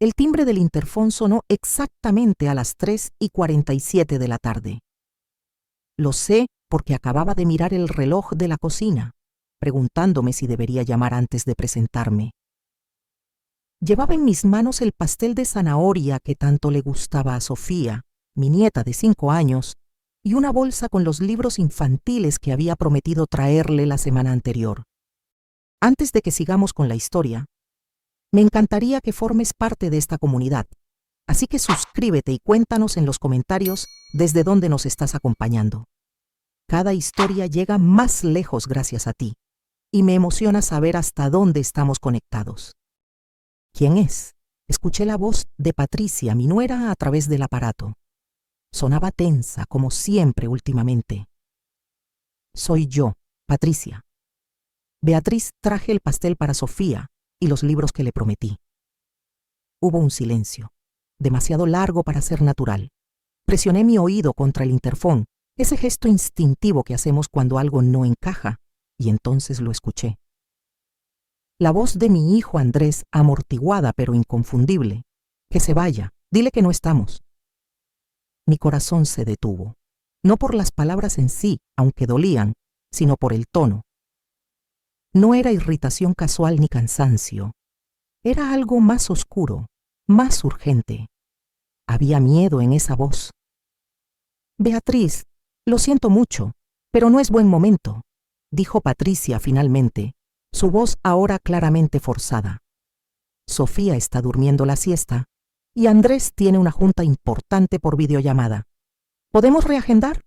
El timbre del interfón sonó exactamente a las 3:47 de la tarde. Lo sé porque acababa de mirar el reloj de la cocina, preguntándome si debería llamar antes de presentarme. Llevaba en mis manos el pastel de zanahoria que tanto le gustaba a Sofía, mi nieta de 5 años, y una bolsa con los libros infantiles que había prometido traerle la semana anterior. Antes de que sigamos con la historia, me encantaría que formes parte de esta comunidad, así que suscríbete y cuéntanos en los comentarios desde dónde nos estás acompañando. Cada historia llega más lejos gracias a ti, y me emociona saber hasta dónde estamos conectados. ¿Quién es? Escuché la voz de Patricia, mi nuera, a través del aparato. Sonaba tensa, como siempre últimamente. Soy yo, Patricia. Beatriz, traje el pastel para Sofía y los libros que le prometí. Hubo un silencio, demasiado largo para ser natural. Presioné mi oído contra el interfón, ese gesto instintivo que hacemos cuando algo no encaja, y entonces lo escuché. La voz de mi hijo Andrés, amortiguada pero inconfundible. Que se vaya, dile que no estamos. Mi corazón se detuvo, no por las palabras en sí, aunque dolían, sino por el tono. No era irritación casual ni cansancio. Era algo más oscuro, más urgente. Había miedo en esa voz. Beatriz, lo siento mucho, pero no es buen momento, dijo Patricia finalmente, su voz ahora claramente forzada. Sofía está durmiendo la siesta y Andrés tiene una junta importante por videollamada. ¿Podemos reagendar?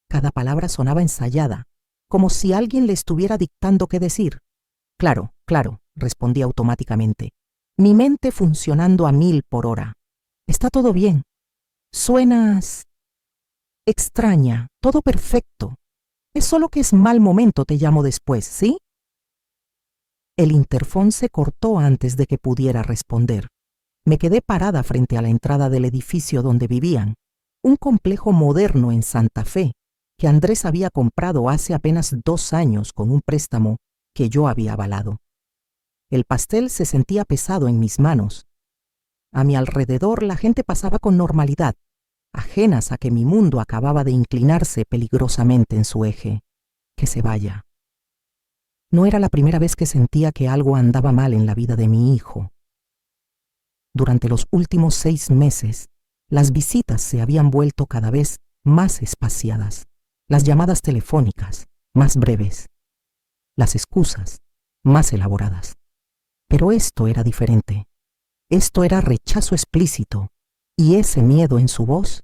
Cada palabra sonaba ensayada, como si alguien le estuviera dictando qué decir. Claro, respondí automáticamente, mi mente funcionando a 1000 por hora. Está todo bien. Suenas extraña, todo perfecto. Es solo que es mal momento, te llamo después, ¿sí? El interfón se cortó antes de que pudiera responder. Me quedé parada frente a la entrada del edificio donde vivían, un complejo moderno en Santa Fe, que Andrés había comprado hace apenas 2 años con un préstamo que yo había avalado. El pastel se sentía pesado en mis manos. A mi alrededor la gente pasaba con normalidad, ajenas a que mi mundo acababa de inclinarse peligrosamente en su eje. Que se vaya. No era la primera vez que sentía que algo andaba mal en la vida de mi hijo. Durante los últimos 6 meses, las visitas se habían vuelto cada vez más espaciadas, las llamadas telefónicas más breves, las excusas más elaboradas. Pero esto era diferente. Esto era rechazo explícito, y ese miedo en su voz.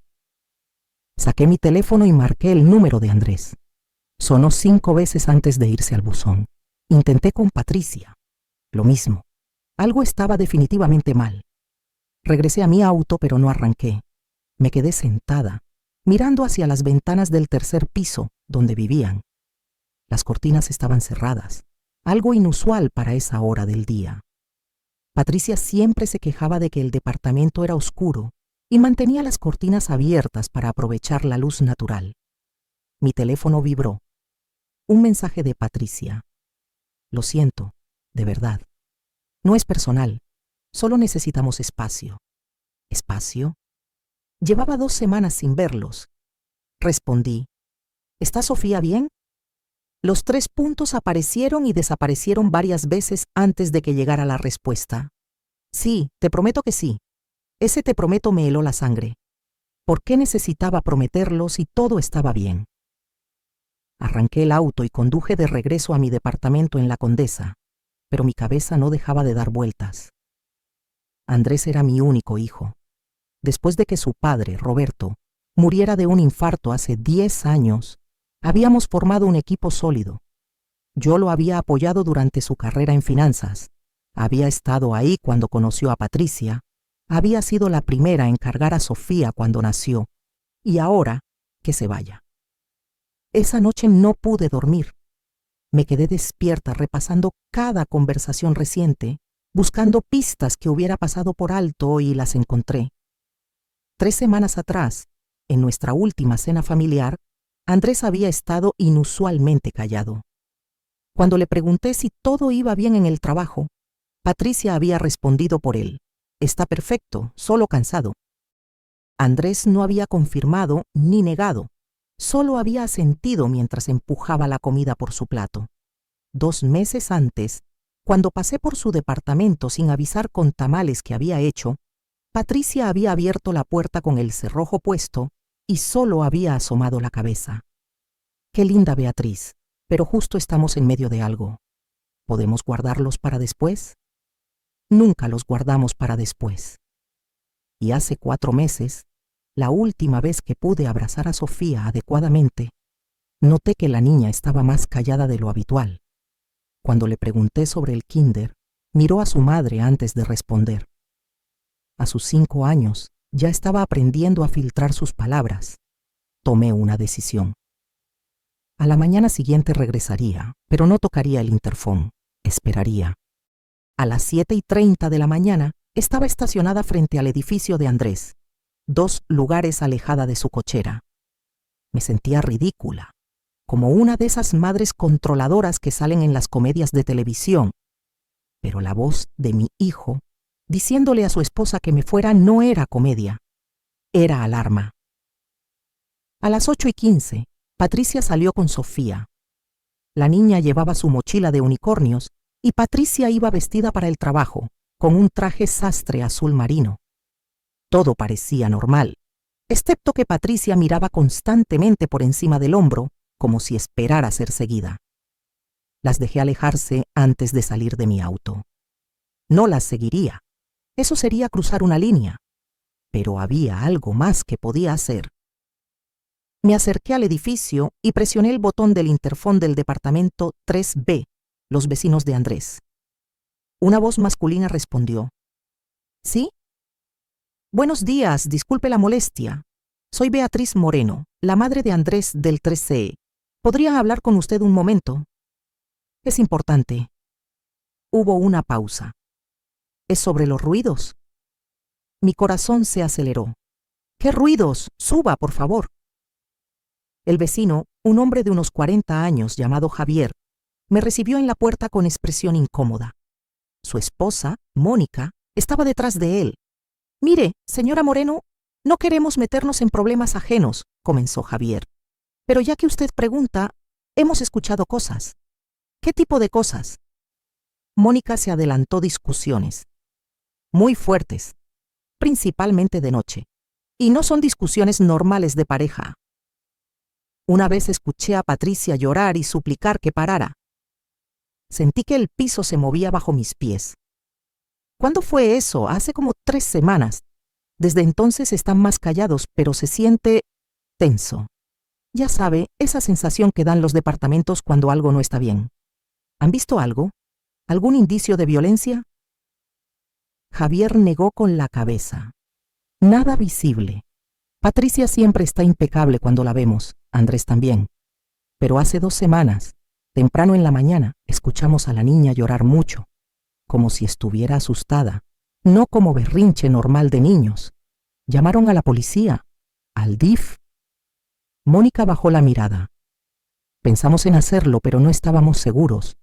Saqué mi teléfono y marqué el número de Andrés. Sonó 5 veces antes de irse al buzón. Intenté con Patricia. Lo mismo. Algo estaba definitivamente mal. Regresé a mi auto, pero no arranqué. Me quedé sentada, mirando hacia las ventanas del 3er piso, donde vivían. Las cortinas estaban cerradas, algo inusual para esa hora del día. Patricia siempre se quejaba de que el departamento era oscuro y mantenía las cortinas abiertas para aprovechar la luz natural. Mi teléfono vibró. Un mensaje de Patricia. Lo siento, de verdad. No es personal, solo necesitamos espacio. ¿Espacio? Llevaba 2 semanas sin verlos. Respondí. ¿Está Sofía bien? Los 3 puntos aparecieron y desaparecieron varias veces antes de que llegara la respuesta. Sí, te prometo que sí. Ese te prometo me heló la sangre. ¿Por qué necesitaba prometerlo si todo estaba bien? Arranqué el auto y conduje de regreso a mi departamento en La Condesa, pero mi cabeza no dejaba de dar vueltas. Andrés era mi único hijo. Después de que su padre, Roberto, muriera de un infarto hace 10 años, habíamos formado un equipo sólido. Yo lo había apoyado durante su carrera en finanzas. Había estado ahí cuando conoció a Patricia. Había sido la primera en cargar a Sofía cuando nació. Y ahora, que se vaya. Esa noche no pude dormir. Me quedé despierta repasando cada conversación reciente, buscando pistas que hubiera pasado por alto y las encontré. 3 semanas atrás, en nuestra última cena familiar, Andrés había estado inusualmente callado. Cuando le pregunté si todo iba bien en el trabajo, Patricia había respondido por él. Está perfecto, solo cansado. Andrés no había confirmado ni negado, solo había asentido mientras empujaba la comida por su plato. 2 meses antes, cuando pasé por su departamento sin avisar con tamales que había hecho, Patricia había abierto la puerta con el cerrojo puesto y solo había asomado la cabeza. Qué linda Beatriz, pero justo estamos en medio de algo. ¿Podemos guardarlos para después? Nunca los guardamos para después. Y hace 4 meses, la última vez que pude abrazar a Sofía adecuadamente, noté que la niña estaba más callada de lo habitual. Cuando le pregunté sobre el kinder, miró a su madre antes de responder. A sus 5 años, ya estaba aprendiendo a filtrar sus palabras. Tomé una decisión. A la mañana siguiente regresaría, pero no tocaría el interfón. Esperaría. A las 7:30 de la mañana, estaba estacionada frente al edificio de Andrés, 2 lugares alejada de su cochera. Me sentía ridícula, como una de esas madres controladoras que salen en las comedias de televisión. Pero la voz de mi hijo, diciéndole a su esposa que me fuera, no era comedia, era alarma. A las 8:15, Patricia salió con Sofía. La niña llevaba su mochila de unicornios y Patricia iba vestida para el trabajo, con un traje sastre azul marino. Todo parecía normal, excepto que Patricia miraba constantemente por encima del hombro, como si esperara ser seguida. Las dejé alejarse antes de salir de mi auto. No las seguiría. Eso sería cruzar una línea. Pero había algo más que podía hacer. Me acerqué al edificio y presioné el botón del interfón del departamento 3B, los vecinos de Andrés. Una voz masculina respondió. ¿Sí? Buenos días, disculpe la molestia. Soy Beatriz Moreno, la madre de Andrés del 3C. ¿Podría hablar con usted un momento? Es importante. Hubo una pausa. ¿Es sobre los ruidos? Mi corazón se aceleró. ¿Qué ruidos? Suba, por favor. El vecino, un hombre de unos 40 años llamado Javier, me recibió en la puerta con expresión incómoda. Su esposa, Mónica, estaba detrás de él. Mire, señora Moreno, no queremos meternos en problemas ajenos, comenzó Javier. Pero ya que usted pregunta, hemos escuchado cosas. ¿Qué tipo de cosas? Mónica se adelantó discusiones. Muy fuertes, principalmente de noche. Y no son discusiones normales de pareja. Una vez escuché a Patricia llorar y suplicar que parara. Sentí que el piso se movía bajo mis pies. ¿Cuándo fue eso? Hace como 3 semanas. Desde entonces están más callados, pero se siente tenso. Ya sabe, esa sensación que dan los departamentos cuando algo no está bien. ¿Han visto algo? ¿Algún indicio de violencia? Javier negó con la cabeza. Nada visible. Patricia siempre está impecable cuando la vemos, Andrés también. Pero hace 2 semanas, temprano en la mañana, escuchamos a la niña llorar mucho, como si estuviera asustada, no como berrinche normal de niños. Llamaron a la policía, al DIF. Mónica bajó la mirada. Pensamos en hacerlo, pero no estábamos seguros.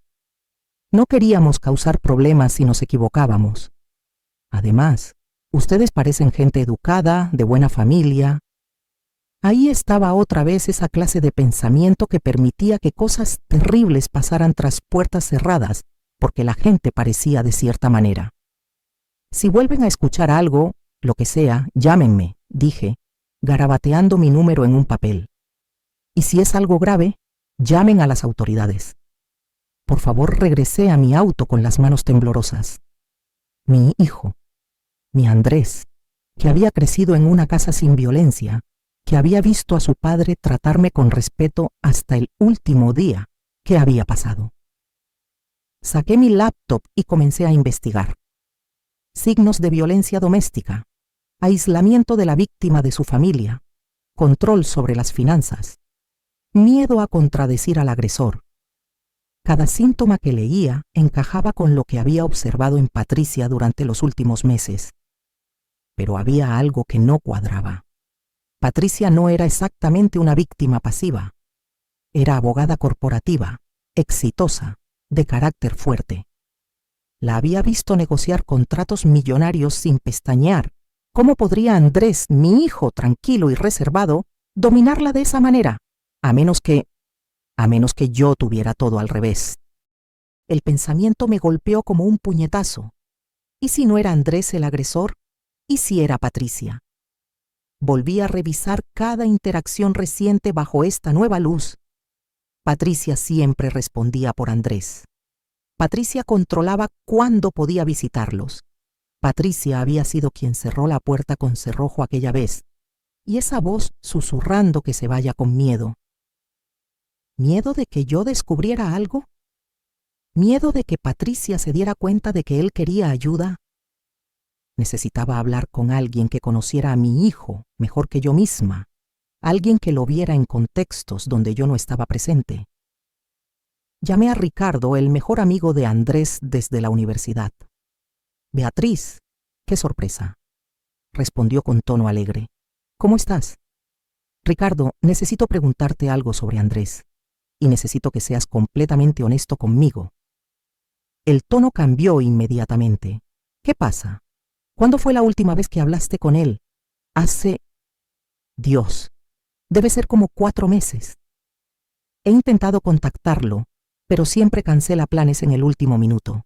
No queríamos causar problemas si nos equivocábamos. Además, ustedes parecen gente educada, de buena familia. Ahí estaba otra vez esa clase de pensamiento que permitía que cosas terribles pasaran tras puertas cerradas, porque la gente parecía de cierta manera. Si vuelven a escuchar algo, lo que sea, llámenme, dije, garabateando mi número en un papel. Y si es algo grave, llamen a las autoridades. Por favor, regresé a mi auto con las manos temblorosas. Mi hijo, mi Andrés, que había crecido en una casa sin violencia, que había visto a su padre tratarme con respeto hasta el último día, ¿qué había pasado? Saqué mi laptop y comencé a investigar. Signos de violencia doméstica, aislamiento de la víctima de su familia, control sobre las finanzas, miedo a contradecir al agresor. Cada síntoma que leía encajaba con lo que había observado en Patricia durante los últimos meses. Pero había algo que no cuadraba. Patricia no era exactamente una víctima pasiva. Era abogada corporativa, exitosa, de carácter fuerte. La había visto negociar contratos millonarios sin pestañear. ¿Cómo podría Andrés, mi hijo tranquilo y reservado, dominarla de esa manera? A menos que yo tuviera todo al revés. El pensamiento me golpeó como un puñetazo. ¿Y si no era Andrés el agresor? ¿Y si era Patricia? Volví a revisar cada interacción reciente bajo esta nueva luz. Patricia siempre respondía por Andrés. Patricia controlaba cuándo podía visitarlos. Patricia había sido quien cerró la puerta con cerrojo aquella vez, y esa voz susurrando que se vaya con miedo. ¿Miedo de que yo descubriera algo? ¿Miedo de que Patricia se diera cuenta de que él quería ayuda? Necesitaba hablar con alguien que conociera a mi hijo mejor que yo misma, alguien que lo viera en contextos donde yo no estaba presente. Llamé a Ricardo, el mejor amigo de Andrés desde la universidad. Beatriz, qué sorpresa, respondió con tono alegre. ¿Cómo estás? Ricardo, necesito preguntarte algo sobre Andrés, y necesito que seas completamente honesto conmigo. El tono cambió inmediatamente. ¿Qué pasa? ¿Cuándo fue la última vez que hablaste con él? Dios, debe ser como 4 meses. He intentado contactarlo, pero siempre cancela planes en el último minuto.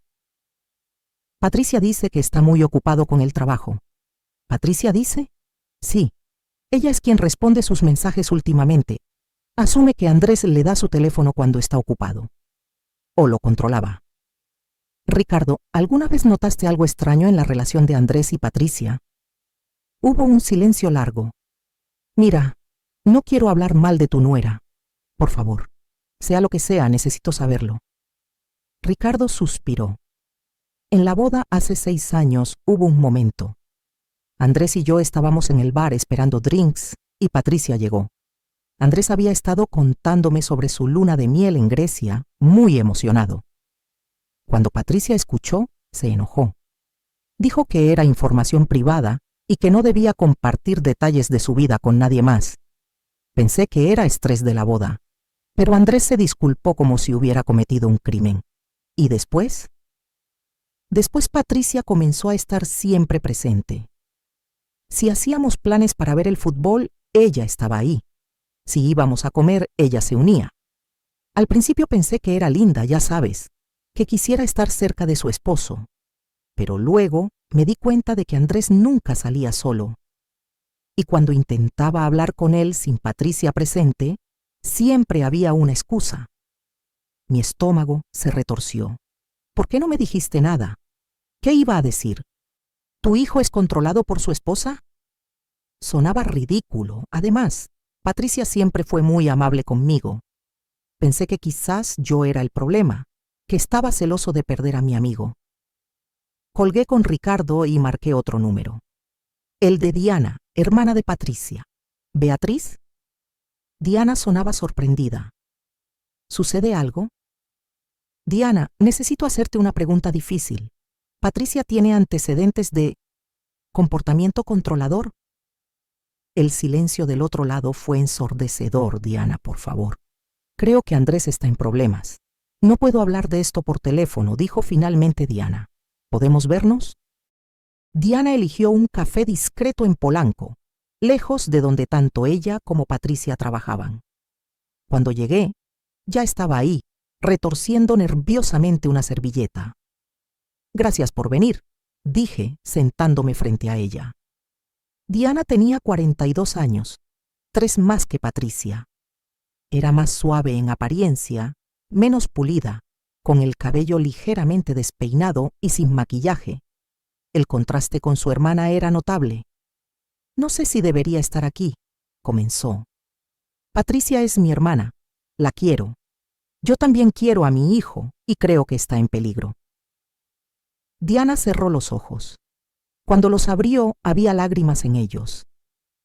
Patricia dice que está muy ocupado con el trabajo. ¿Patricia dice? Sí. Ella es quien responde sus mensajes últimamente. Asume que Andrés le da su teléfono cuando está ocupado. O lo controlaba. Ricardo, ¿alguna vez notaste algo extraño en la relación de Andrés y Patricia? Hubo un silencio largo. Mira, no quiero hablar mal de tu nuera. Por favor, sea lo que sea, necesito saberlo. Ricardo suspiró. En la boda hace 6 años hubo un momento. Andrés y yo estábamos en el bar esperando drinks y Patricia llegó. Andrés había estado contándome sobre su luna de miel en Grecia, muy emocionado. Cuando Patricia escuchó, se enojó. Dijo que era información privada y que no debía compartir detalles de su vida con nadie más. Pensé que era estrés de la boda, pero Andrés se disculpó como si hubiera cometido un crimen. ¿Y después? Después Patricia comenzó a estar siempre presente. Si hacíamos planes para ver el fútbol, ella estaba ahí. Si íbamos a comer, ella se unía. Al principio pensé que era linda, ya sabes, que quisiera estar cerca de su esposo. Pero luego me di cuenta de que Andrés nunca salía solo. Y cuando intentaba hablar con él sin Patricia presente, siempre había una excusa. Mi estómago se retorció. ¿Por qué no me dijiste nada? ¿Qué iba a decir? ¿Tu hijo es controlado por su esposa? Sonaba ridículo. Además, Patricia siempre fue muy amable conmigo. Pensé que quizás yo era el problema, que estaba celoso de perder a mi amigo. Colgué con Ricardo y marqué otro número. El de Diana, hermana de Patricia. ¿Beatriz? Diana sonaba sorprendida. ¿Sucede algo? Diana, necesito hacerte una pregunta difícil. ¿Patricia tiene antecedentes de comportamiento controlador? El silencio del otro lado fue ensordecedor. Diana, por favor. Creo que Andrés está en problemas. No puedo hablar de esto por teléfono, dijo finalmente Diana. ¿Podemos vernos? Diana eligió un café discreto en Polanco, lejos de donde tanto ella como Patricia trabajaban. Cuando llegué, ya estaba ahí, retorciendo nerviosamente una servilleta. Gracias por venir, dije, sentándome frente a ella. Diana tenía 42 años, 3 más que Patricia. Era más suave en apariencia, menos pulida, con el cabello ligeramente despeinado y sin maquillaje. El contraste con su hermana era notable. No sé si debería estar aquí, comenzó. Patricia es mi hermana, la quiero. Yo también quiero a mi hijo y creo que está en peligro. Diana cerró los ojos. Cuando los abrió, había lágrimas en ellos.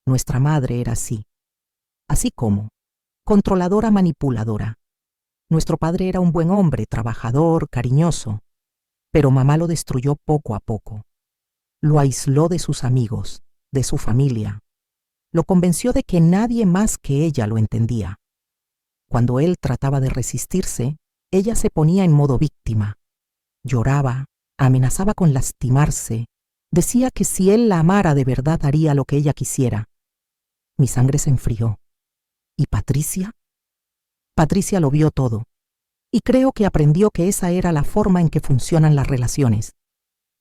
Nuestra madre era así como, controladora, manipuladora. Nuestro padre era un buen hombre, trabajador, cariñoso, pero mamá lo destruyó poco a poco. Lo aisló de sus amigos, de su familia. Lo convenció de que nadie más que ella lo entendía. Cuando él trataba de resistirse, ella se ponía en modo víctima. Lloraba, Amenazaba con lastimarse. Decía que si él la amara de verdad haría lo que ella quisiera. Mi sangre se enfrió. ¿Y Patricia? Patricia lo vio todo. Y creo que aprendió que esa era la forma en que funcionan las relaciones.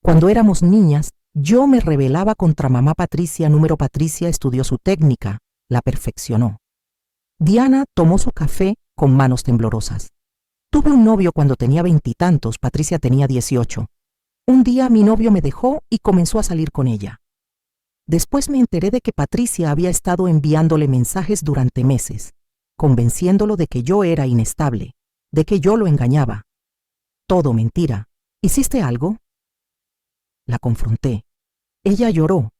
Cuando éramos niñas, yo me rebelaba contra mamá Patricia. Número Patricia estudió su técnica, la perfeccionó. Diana tomó su café con manos temblorosas. Tuve un novio cuando tenía 20 y tantos, Patricia tenía 18. Un día mi novio me dejó y comenzó a salir con ella. Después me enteré de que Patricia había estado enviándole mensajes durante meses, convenciéndolo de que yo era inestable, de que yo lo engañaba. Todo mentira. ¿Hiciste algo? La confronté. Ella lloró.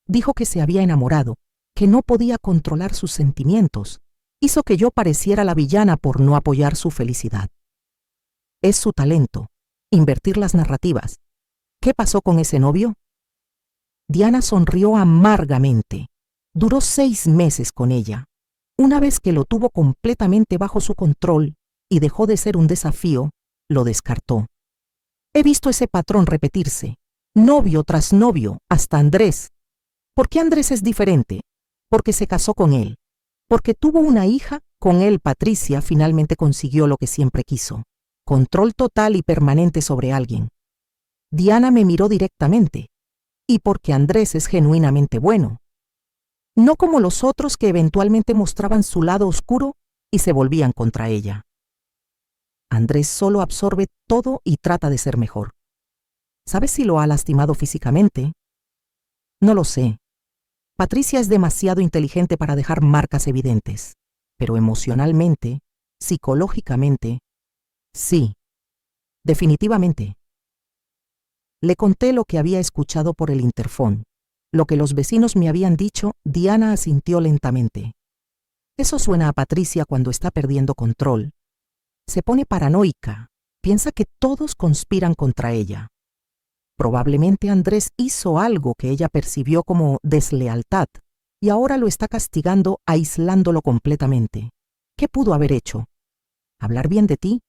Dijo que se había enamorado, que no podía controlar sus sentimientos. Hizo que yo pareciera la villana por no apoyar su felicidad. Es su talento, invertir las narrativas. ¿Qué pasó con ese novio? Diana sonrió amargamente. Duró 6 meses con ella. Una vez que lo tuvo completamente bajo su control y dejó de ser un desafío, lo descartó. He visto ese patrón repetirse, novio tras novio, hasta Andrés. ¿Por qué Andrés es diferente? Porque se casó con él. Porque tuvo una hija, con él Patricia finalmente consiguió lo que siempre quiso. Control total y permanente sobre alguien. Diana me miró directamente. Y porque Andrés es genuinamente bueno. No como los otros que eventualmente mostraban su lado oscuro y se volvían contra ella. Andrés solo absorbe todo y trata de ser mejor. ¿Sabes si lo ha lastimado físicamente? No lo sé. Patricia es demasiado inteligente para dejar marcas evidentes, pero emocionalmente, psicológicamente, sí, definitivamente. Le conté lo que había escuchado por el interfón, lo que los vecinos me habían dicho. Diana asintió lentamente. Eso suena a Patricia cuando está perdiendo control. Se pone paranoica, piensa que todos conspiran contra ella. Probablemente Andrés hizo algo que ella percibió como deslealtad y ahora lo está castigando aislándolo completamente. ¿Qué pudo haber hecho? ¿Hablar bien de ti?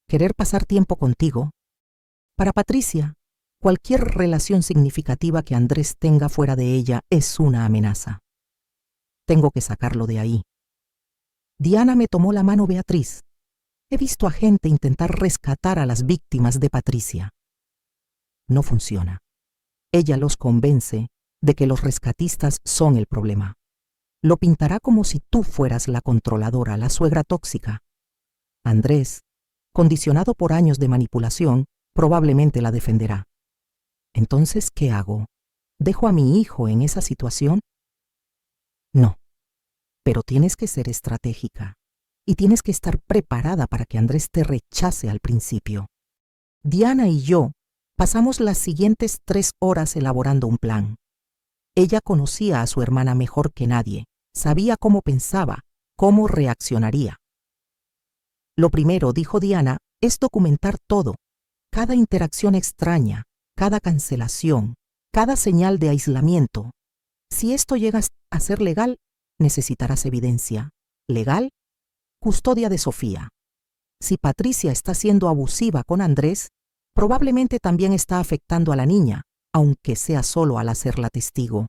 ¿Querer pasar tiempo contigo? Para Patricia, cualquier relación significativa que Andrés tenga fuera de ella es una amenaza. Tengo que sacarlo de ahí. Diana me tomó la mano. Beatriz, he visto a gente intentar rescatar a las víctimas de Patricia. No funciona. Ella los convence de que los rescatistas son el problema. Lo pintará como si tú fueras la controladora, la suegra tóxica. Andrés, condicionado por años de manipulación, probablemente la defenderá. Entonces, ¿qué hago? ¿Dejo a mi hijo en esa situación? No. Pero tienes que ser estratégica y tienes que estar preparada para que Andrés te rechace al principio. Diana y yo pasamos las siguientes 3 horas elaborando un plan. Ella conocía a su hermana mejor que nadie, sabía cómo pensaba, cómo reaccionaría. Lo primero, dijo Diana, es documentar todo, cada interacción extraña, cada cancelación, cada señal de aislamiento. Si esto llega a ser legal, necesitarás evidencia. ¿Legal? Custodia de Sofía. Si Patricia está siendo abusiva con Andrés, probablemente también está afectando a la niña, aunque sea solo al hacerla testigo.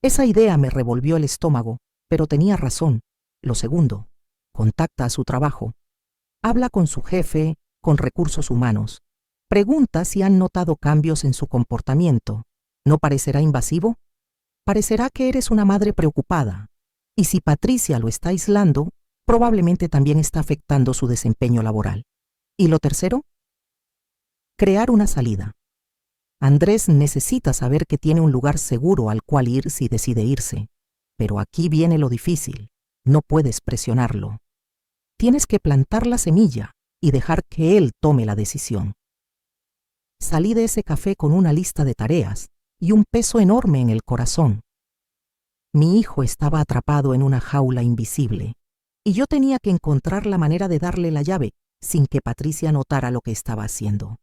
Esa idea me revolvió el estómago, pero tenía razón. Lo segundo, contacta a su trabajo. Habla con su jefe, con recursos humanos. Pregunta si han notado cambios en su comportamiento. ¿No parecerá invasivo? Parecerá que eres una madre preocupada. Y si Patricia lo está aislando, probablemente también está afectando su desempeño laboral. ¿Y lo tercero? Crear una salida. Andrés necesita saber que tiene un lugar seguro al cual ir si decide irse. Pero aquí viene lo difícil. No puedes presionarlo. Tienes que plantar la semilla y dejar que él tome la decisión. Salí de ese café con una lista de tareas y un peso enorme en el corazón. Mi hijo estaba atrapado en una jaula invisible y yo tenía que encontrar la manera de darle la llave sin que Patricia notara lo que estaba haciendo.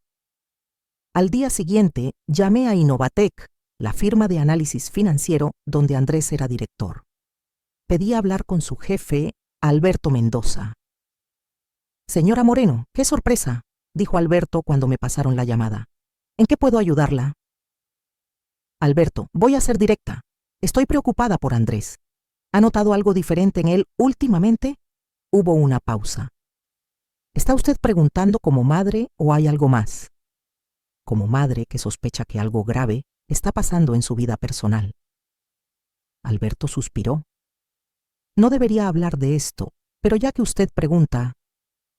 Al día siguiente, llamé a Innovatec, la firma de análisis financiero donde Andrés era director. Pedí hablar con su jefe, Alberto Mendoza. «Señora Moreno, qué sorpresa», dijo Alberto cuando me pasaron la llamada. ¿En qué puedo ayudarla? Alberto, voy a ser directa. Estoy preocupada por Andrés. ¿Ha notado algo diferente en él últimamente? Hubo una pausa. ¿Está usted preguntando como madre o hay algo más? Como madre que sospecha que algo grave está pasando en su vida personal. Alberto suspiró. No debería hablar de esto, pero ya que usted pregunta,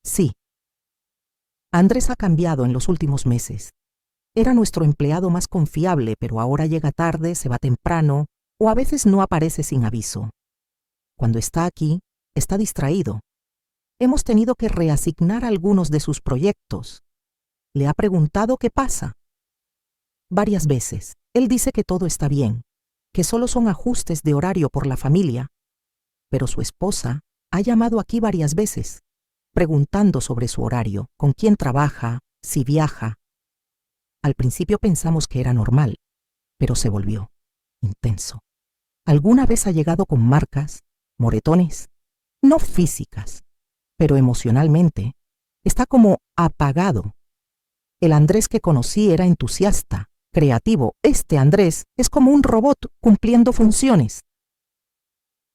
sí. Andrés ha cambiado en los últimos meses. Era nuestro empleado más confiable, pero ahora llega tarde, se va temprano o a veces no aparece sin aviso. Cuando está aquí, está distraído. Hemos tenido que reasignar algunos de sus proyectos. ¿Le ha preguntado qué pasa? Varias veces. Él dice que todo está bien, que solo son ajustes de horario por la familia. Pero su esposa ha llamado aquí varias veces, preguntando sobre su horario, con quién trabaja, si viaja. Al principio pensamos que era normal, pero se volvió intenso. ¿Alguna vez ha llegado con marcas, moretones? No físicas, pero emocionalmente. Está como apagado. El Andrés que conocí era entusiasta, creativo. Este Andrés es como un robot cumpliendo funciones.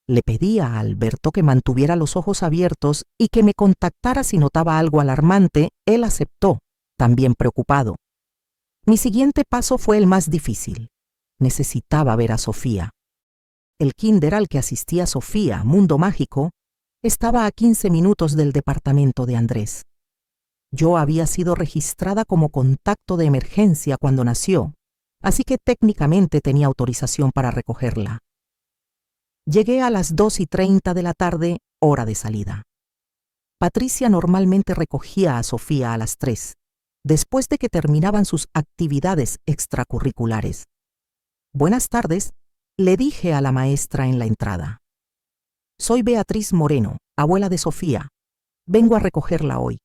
Le pedí a Alberto que mantuviera los ojos abiertos y que me contactara si notaba algo alarmante. Él aceptó, también preocupado. Mi siguiente paso fue el más difícil. Necesitaba ver a Sofía. El kinder al que asistía Sofía, Mundo Mágico, estaba a 15 minutos del departamento de Andrés. Yo había sido registrada como contacto de emergencia cuando nació, así que técnicamente tenía autorización para recogerla. Llegué a las 2:30 de la tarde, hora de salida. Patricia normalmente recogía a Sofía a las 3, después de que terminaban sus actividades extracurriculares. Buenas tardes, le dije a la maestra en la entrada. Soy Beatriz Moreno, abuela de Sofía. Vengo a recogerla hoy.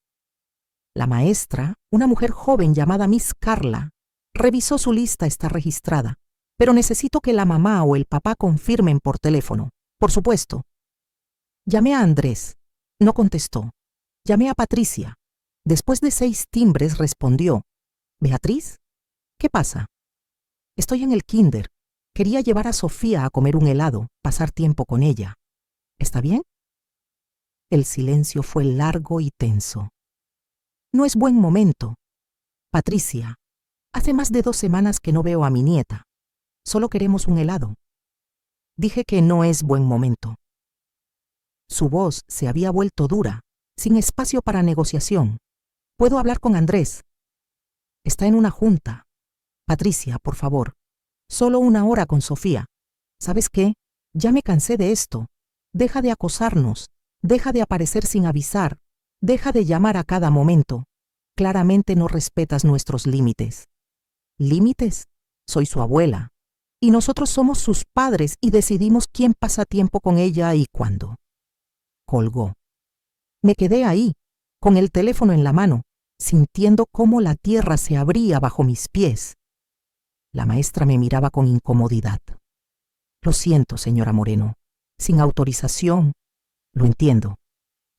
La maestra, una mujer joven llamada Miss Carla, revisó su lista, está registrada, pero necesito que la mamá o el papá confirmen por teléfono. Por supuesto. Llamé a Andrés. No contestó. Llamé a Patricia. Después de 6 timbres respondió. ¿Beatriz? ¿Qué pasa? Estoy en el kinder. Quería llevar a Sofía a comer un helado, pasar tiempo con ella. ¿Está bien? El silencio fue largo y tenso. No es buen momento. Patricia, hace más de 2 semanas que no veo a mi nieta. Solo queremos un helado. Dije que no es buen momento. Su voz se había vuelto dura, sin espacio para negociación. ¿Puedo hablar con Andrés? Está en una junta. Patricia, por favor. Solo 1 hora con Sofía. ¿Sabes qué? Ya me cansé de esto. Deja de acosarnos. Deja de aparecer sin avisar. Deja de llamar a cada momento. Claramente no respetas nuestros límites. ¿Límites? Soy su abuela. Y nosotros somos sus padres y decidimos quién pasa tiempo con ella y cuándo. Colgó. Me quedé ahí, con el teléfono en la mano, sintiendo cómo la tierra se abría bajo mis pies. La maestra me miraba con incomodidad. Lo siento, señora Moreno. Sin autorización. Lo entiendo.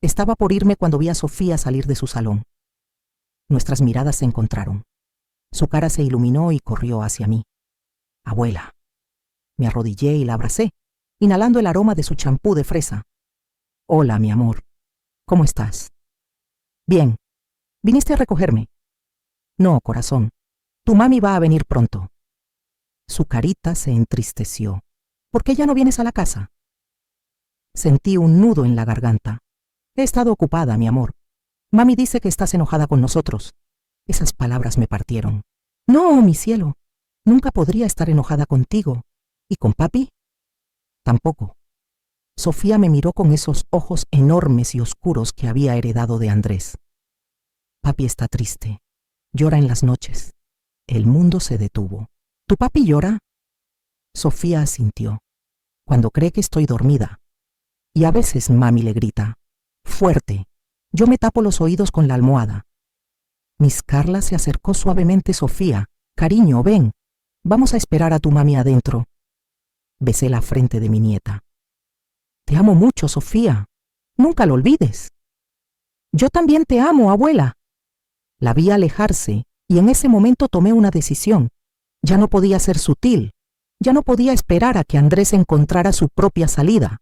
Estaba por irme cuando vi a Sofía salir de su salón. Nuestras miradas se encontraron. Su cara se iluminó y corrió hacia mí. Abuela. Me arrodillé y la abracé, inhalando el aroma de su champú de fresa. Hola, mi amor. ¿Cómo estás? Bien. ¿Viniste a recogerme? No, corazón. Tu mami va a venir pronto. Su carita se entristeció. ¿Por qué ya no vienes a la casa? Sentí un nudo en la garganta. He estado ocupada, mi amor. Mami dice que estás enojada con nosotros. Esas palabras me partieron. No, mi cielo. Nunca podría estar enojada contigo. ¿Y con papi? Tampoco. Sofía me miró con esos ojos enormes y oscuros que había heredado de Andrés. Papi está triste. Llora en las noches. El mundo se detuvo. ¿Tu papi llora? Sofía asintió. Cuando cree que estoy dormida. Y a veces mami le grita. Fuerte. Yo me tapo los oídos con la almohada. Miss Carla se acercó suavemente. Sofía. Cariño, ven. Vamos a esperar a tu mami adentro. Besé la frente de mi nieta. Te amo mucho, Sofía. Nunca lo olvides. Yo también te amo, abuela. La vi alejarse Y en ese momento tomé una decisión. Ya no podía ser sutil. Ya no podía esperar a que Andrés encontrara su propia salida.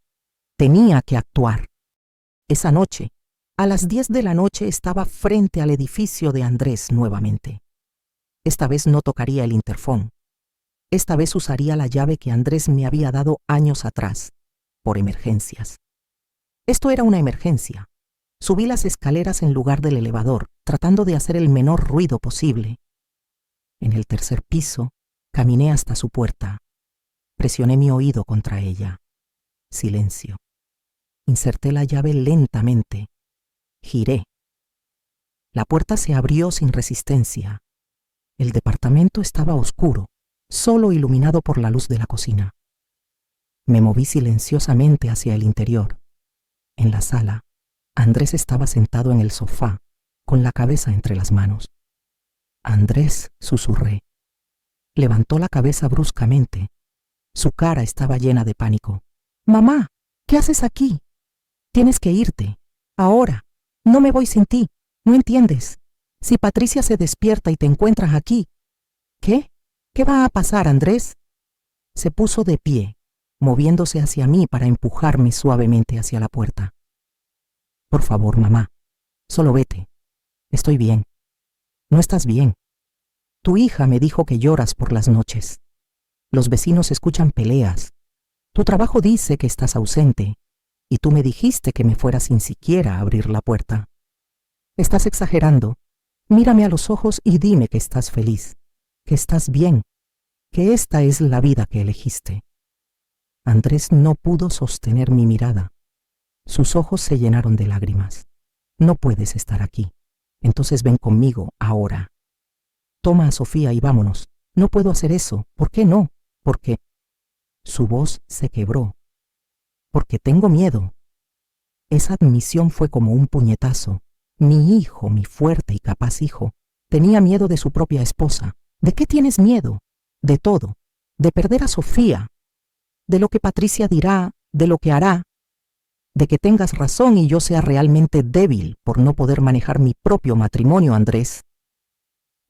Tenía que actuar. Esa noche, a las 10 de la noche, estaba frente al edificio de Andrés nuevamente. Esta vez no tocaría el interfón. Esta vez usaría la llave que Andrés me había dado años atrás, por emergencias. Esto era una emergencia. Subí las escaleras en lugar del elevador, tratando de hacer el menor ruido posible. En el tercer piso, caminé hasta su puerta. Presioné mi oído contra ella. Silencio. Inserté la llave lentamente. Giré. La puerta se abrió sin resistencia. El departamento estaba oscuro, solo iluminado por la luz de la cocina. Me moví silenciosamente hacia el interior. En la sala, Andrés estaba sentado en el sofá, con la cabeza entre las manos. Andrés, susurré. Levantó la cabeza bruscamente. Su cara estaba llena de pánico. «Mamá, ¿qué haces aquí? Tienes que irte. Ahora. No me voy sin ti. ¿No entiendes? Si Patricia se despierta y te encuentras aquí». «¿Qué? ¿Qué va a pasar, Andrés?» Se puso de pie, moviéndose hacia mí para empujarme suavemente hacia la puerta. «Por favor, mamá, solo vete. Estoy bien. No estás bien. Tu hija me dijo que lloras por las noches. Los vecinos escuchan peleas. Tu trabajo dice que estás ausente, y tú me dijiste que me fuera sin siquiera abrir la puerta. Estás exagerando. Mírame a los ojos y dime que estás feliz, que estás bien, que esta es la vida que elegiste». Andrés no pudo sostener mi mirada. Sus ojos se llenaron de lágrimas. «No puedes estar aquí. Entonces ven conmigo ahora. Toma a Sofía y vámonos». «No puedo hacer eso. ¿Por qué no?» «Porque…» Su voz se quebró. «Porque tengo miedo». Esa admisión fue como un puñetazo. Mi hijo, mi fuerte y capaz hijo, tenía miedo de su propia esposa. ¿De qué tienes miedo? De todo. De perder a Sofía. De lo que Patricia dirá, de lo que hará. De que tengas razón y yo sea realmente débil por no poder manejar mi propio matrimonio, Andrés.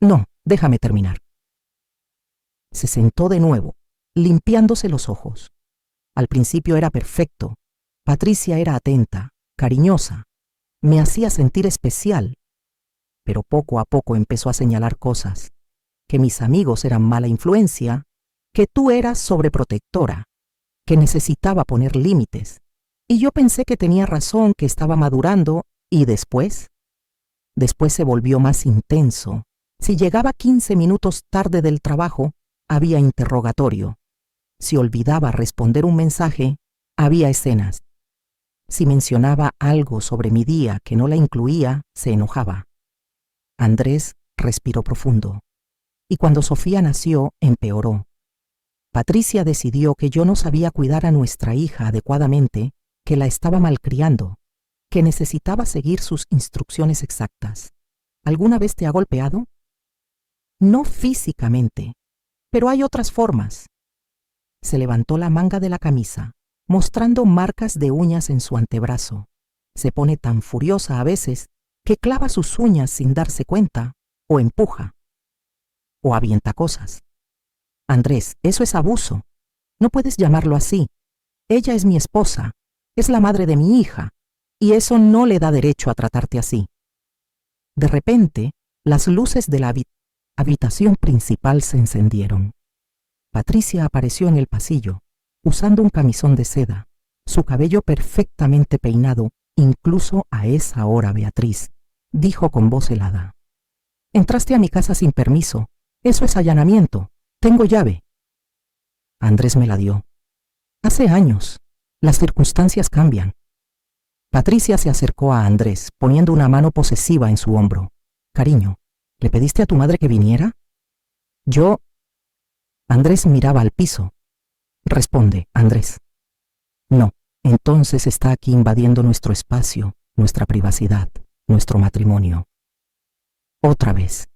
No, déjame terminar. Se sentó de nuevo, limpiándose los ojos. Al principio era perfecto. Patricia era atenta, cariñosa. Me hacía sentir especial. Pero poco a poco empezó a señalar cosas. Que mis amigos eran mala influencia, que tú eras sobreprotectora, que necesitaba poner límites. Y yo pensé que tenía razón, que estaba madurando, y después se volvió más intenso. Si llegaba 15 minutos tarde del trabajo, había interrogatorio. Si olvidaba responder un mensaje, había escenas. Si mencionaba algo sobre mi día que no la incluía, se enojaba. Andrés respiró profundo. Y cuando Sofía nació, empeoró. Patricia decidió que yo no sabía cuidar a nuestra hija adecuadamente, que la estaba malcriando, que necesitaba seguir sus instrucciones exactas. ¿Alguna vez te ha golpeado? No físicamente, pero hay otras formas. Se levantó la manga de la camisa, mostrando marcas de uñas en su antebrazo. Se pone tan furiosa a veces que clava sus uñas sin darse cuenta, o empuja, o avienta cosas. Andrés, eso es abuso. No puedes llamarlo así. Ella es mi esposa, es la madre de mi hija, y eso no le da derecho a tratarte así. De repente, las luces de la habitación principal se encendieron. Patricia apareció en el pasillo, usando un camisón de seda, su cabello perfectamente peinado, incluso a esa hora, Beatriz, dijo con voz helada. Entraste a mi casa sin permiso. Eso es allanamiento. Tengo llave. Andrés me la dio. Hace años. Las circunstancias cambian. Patricia se acercó a Andrés, poniendo una mano posesiva en su hombro. Cariño, ¿le pediste a tu madre que viniera? Yo… Andrés miraba al piso. Responde, Andrés. No, entonces está aquí invadiendo nuestro espacio, nuestra privacidad, nuestro matrimonio. Otra vez.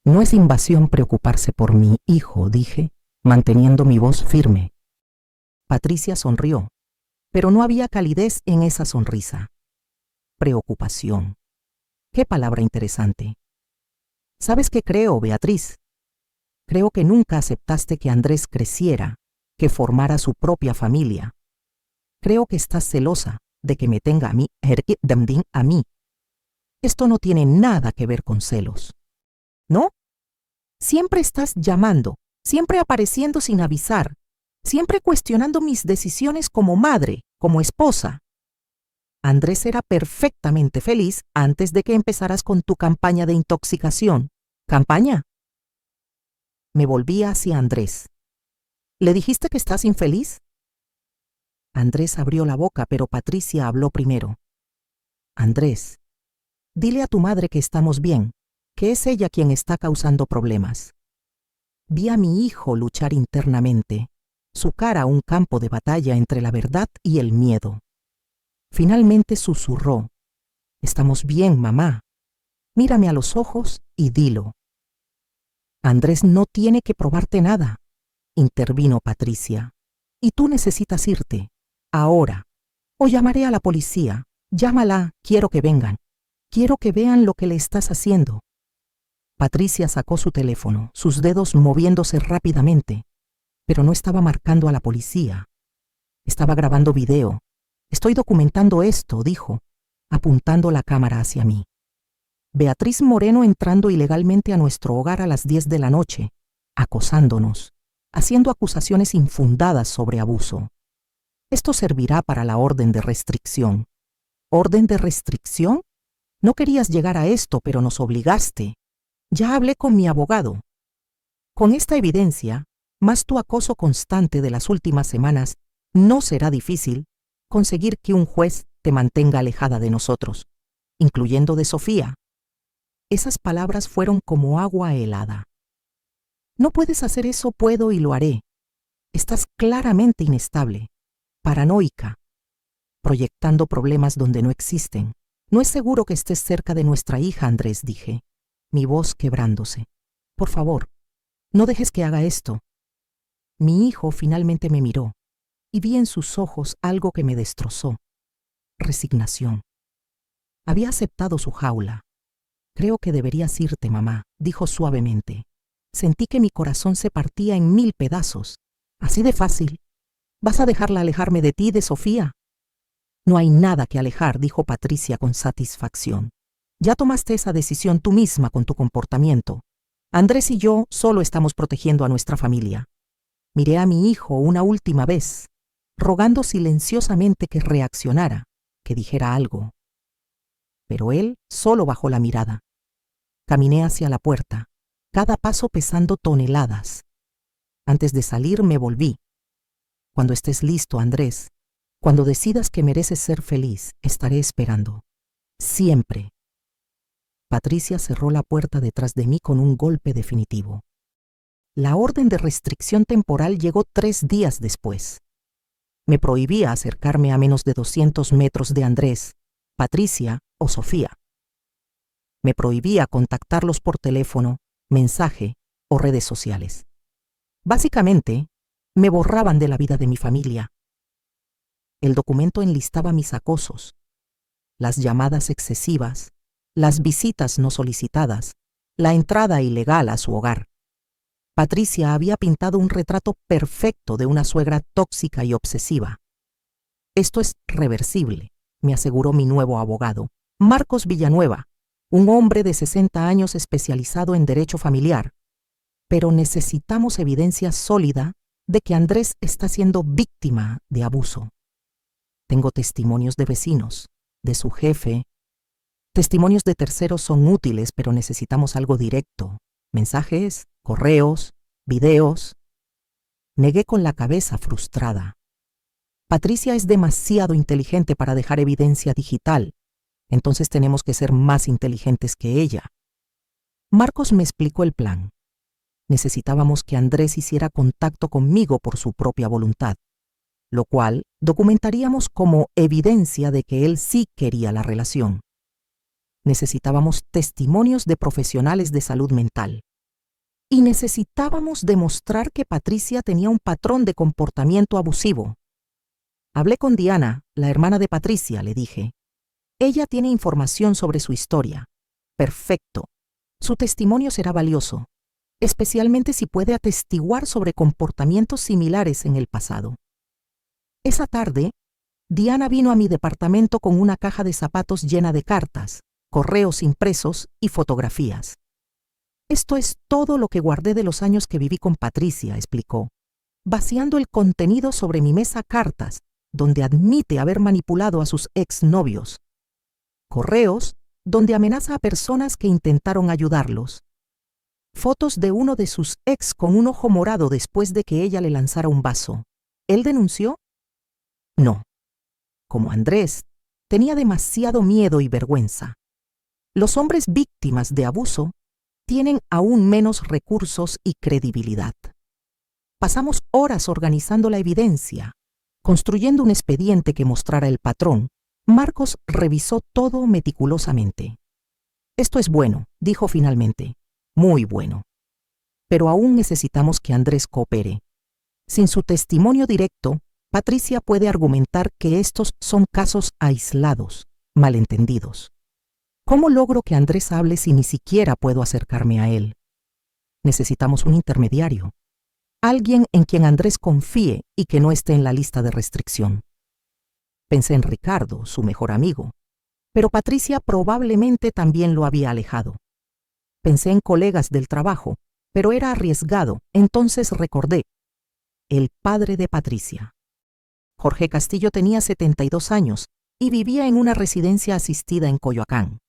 No es invasión preocuparse por mi hijo, dije, manteniendo mi voz firme. Patricia sonrió, pero no había calidez en esa sonrisa. Preocupación. Qué palabra interesante. ¿Sabes qué creo, Beatriz? Creo que nunca aceptaste que Andrés creciera, que formara su propia familia. Creo que estás celosa de que me tenga a mí, a mí. Esto no tiene nada que ver con celos. ¿No? Siempre estás llamando, siempre apareciendo sin avisar, siempre cuestionando mis decisiones como madre, como esposa. Andrés era perfectamente feliz antes de que empezaras con tu campaña de intoxicación. ¿Campaña? Me volví hacia Andrés. ¿Le dijiste que estás infeliz? Andrés abrió la boca, pero Patricia habló primero. Andrés, dile a tu madre que estamos bien, que es ella quien está causando problemas. Vi a mi hijo luchar internamente, su cara un campo de batalla entre la verdad y el miedo. Finalmente susurró: «Estamos bien, mamá. Mírame a los ojos y dilo». Andrés no tiene que probarte nada, intervino Patricia. Y tú necesitas irte, ahora. O llamaré a la policía. Llámala, quiero que vengan. Quiero que vean lo que le estás haciendo. Patricia sacó su teléfono, sus dedos moviéndose rápidamente, pero no estaba marcando a la policía. Estaba grabando video. Estoy documentando esto, dijo, apuntando la cámara hacia mí. Beatriz Moreno entrando ilegalmente a nuestro hogar a las 10 de la noche, acosándonos, haciendo acusaciones infundadas sobre abuso. Esto servirá para la orden de restricción. ¿Orden de restricción? No querías llegar a esto, pero nos obligaste. Ya hablé con mi abogado. Con esta evidencia, más tu acoso constante de las últimas semanas, no será difícil conseguir que un juez te mantenga alejada de nosotros, incluyendo de Sofía. Esas palabras fueron como agua helada. No puedes hacer eso, puedo y lo haré. Estás claramente inestable, paranoica, proyectando problemas donde no existen. No es seguro que estés cerca de nuestra hija, Andrés, dije, mi voz quebrándose. Por favor, no dejes que haga esto. Mi hijo finalmente me miró y vi en sus ojos algo que me destrozó. Resignación. Había aceptado su jaula. Creo que deberías irte, mamá, dijo suavemente. Sentí que mi corazón se partía en 1000 pedazos. Así de fácil. ¿Vas a dejarla alejarme de ti, de Sofía? No hay nada que alejar, dijo Patricia con satisfacción. Ya tomaste esa decisión tú misma con tu comportamiento. Andrés y yo solo estamos protegiendo a nuestra familia. Miré a mi hijo una última vez, rogando silenciosamente que reaccionara, que dijera algo. Pero él solo bajó la mirada. Caminé hacia la puerta, cada paso pesando toneladas. Antes de salir me volví. Cuando estés listo, Andrés, cuando decidas que mereces ser feliz, estaré esperando. Siempre. Patricia cerró la puerta detrás de mí con un golpe definitivo. La orden de restricción temporal llegó 3 días después. Me prohibía acercarme a menos de 200 metros de Andrés, Patricia o Sofía. Me prohibía contactarlos por teléfono, mensaje o redes sociales. Básicamente, me borraban de la vida de mi familia. El documento enlistaba mis acosos, las llamadas excesivas, las visitas no solicitadas, la entrada ilegal a su hogar. Patricia había pintado un retrato perfecto de una suegra tóxica y obsesiva. Esto es reversible, me aseguró mi nuevo abogado, Marcos Villanueva, un hombre de 60 años especializado en derecho familiar. Pero necesitamos evidencia sólida de que Andrés está siendo víctima de abuso. Tengo testimonios de vecinos, de su jefe. Testimonios de terceros son útiles, pero necesitamos algo directo. Mensajes, correos, videos. Negué con la cabeza frustrada. Patricia es demasiado inteligente para dejar evidencia digital. Entonces tenemos que ser más inteligentes que ella. Marcos me explicó el plan. Necesitábamos que Andrés hiciera contacto conmigo por su propia voluntad, lo cual documentaríamos como evidencia de que él sí quería la relación. Necesitábamos testimonios de profesionales de salud mental. Y necesitábamos demostrar que Patricia tenía un patrón de comportamiento abusivo. Hablé con Diana, la hermana de Patricia, le dije. Ella tiene información sobre su historia. Perfecto. Su testimonio será valioso, especialmente si puede atestiguar sobre comportamientos similares en el pasado. Esa tarde, Diana vino a mi departamento con una caja de zapatos llena de cartas, correos impresos y fotografías. Esto es todo lo que guardé de los años que viví con Patricia, explicó, vaciando el contenido sobre mi mesa cartas, donde admite haber manipulado a sus exnovios. Correos donde amenaza a personas que intentaron ayudarlos. Fotos de uno de sus ex con un ojo morado después de que ella le lanzara un vaso. ¿Él denunció? No. Como Andrés, tenía demasiado miedo y vergüenza. Los hombres víctimas de abuso tienen aún menos recursos y credibilidad. Pasamos horas organizando la evidencia, construyendo un expediente que mostrara el patrón. Marcos revisó todo meticulosamente. Esto es bueno, dijo finalmente. Muy bueno. Pero aún necesitamos que Andrés coopere. Sin su testimonio directo, Patricia puede argumentar que estos son casos aislados, malentendidos. ¿Cómo logro que Andrés hable si ni siquiera puedo acercarme a él? Necesitamos un intermediario. Alguien en quien Andrés confíe y que no esté en la lista de restricción. Pensé en Ricardo, su mejor amigo, pero Patricia probablemente también lo había alejado. Pensé en colegas del trabajo, pero era arriesgado, entonces recordé. El padre de Patricia. Jorge Castillo tenía 72 años y vivía en una residencia asistida en Coyoacán.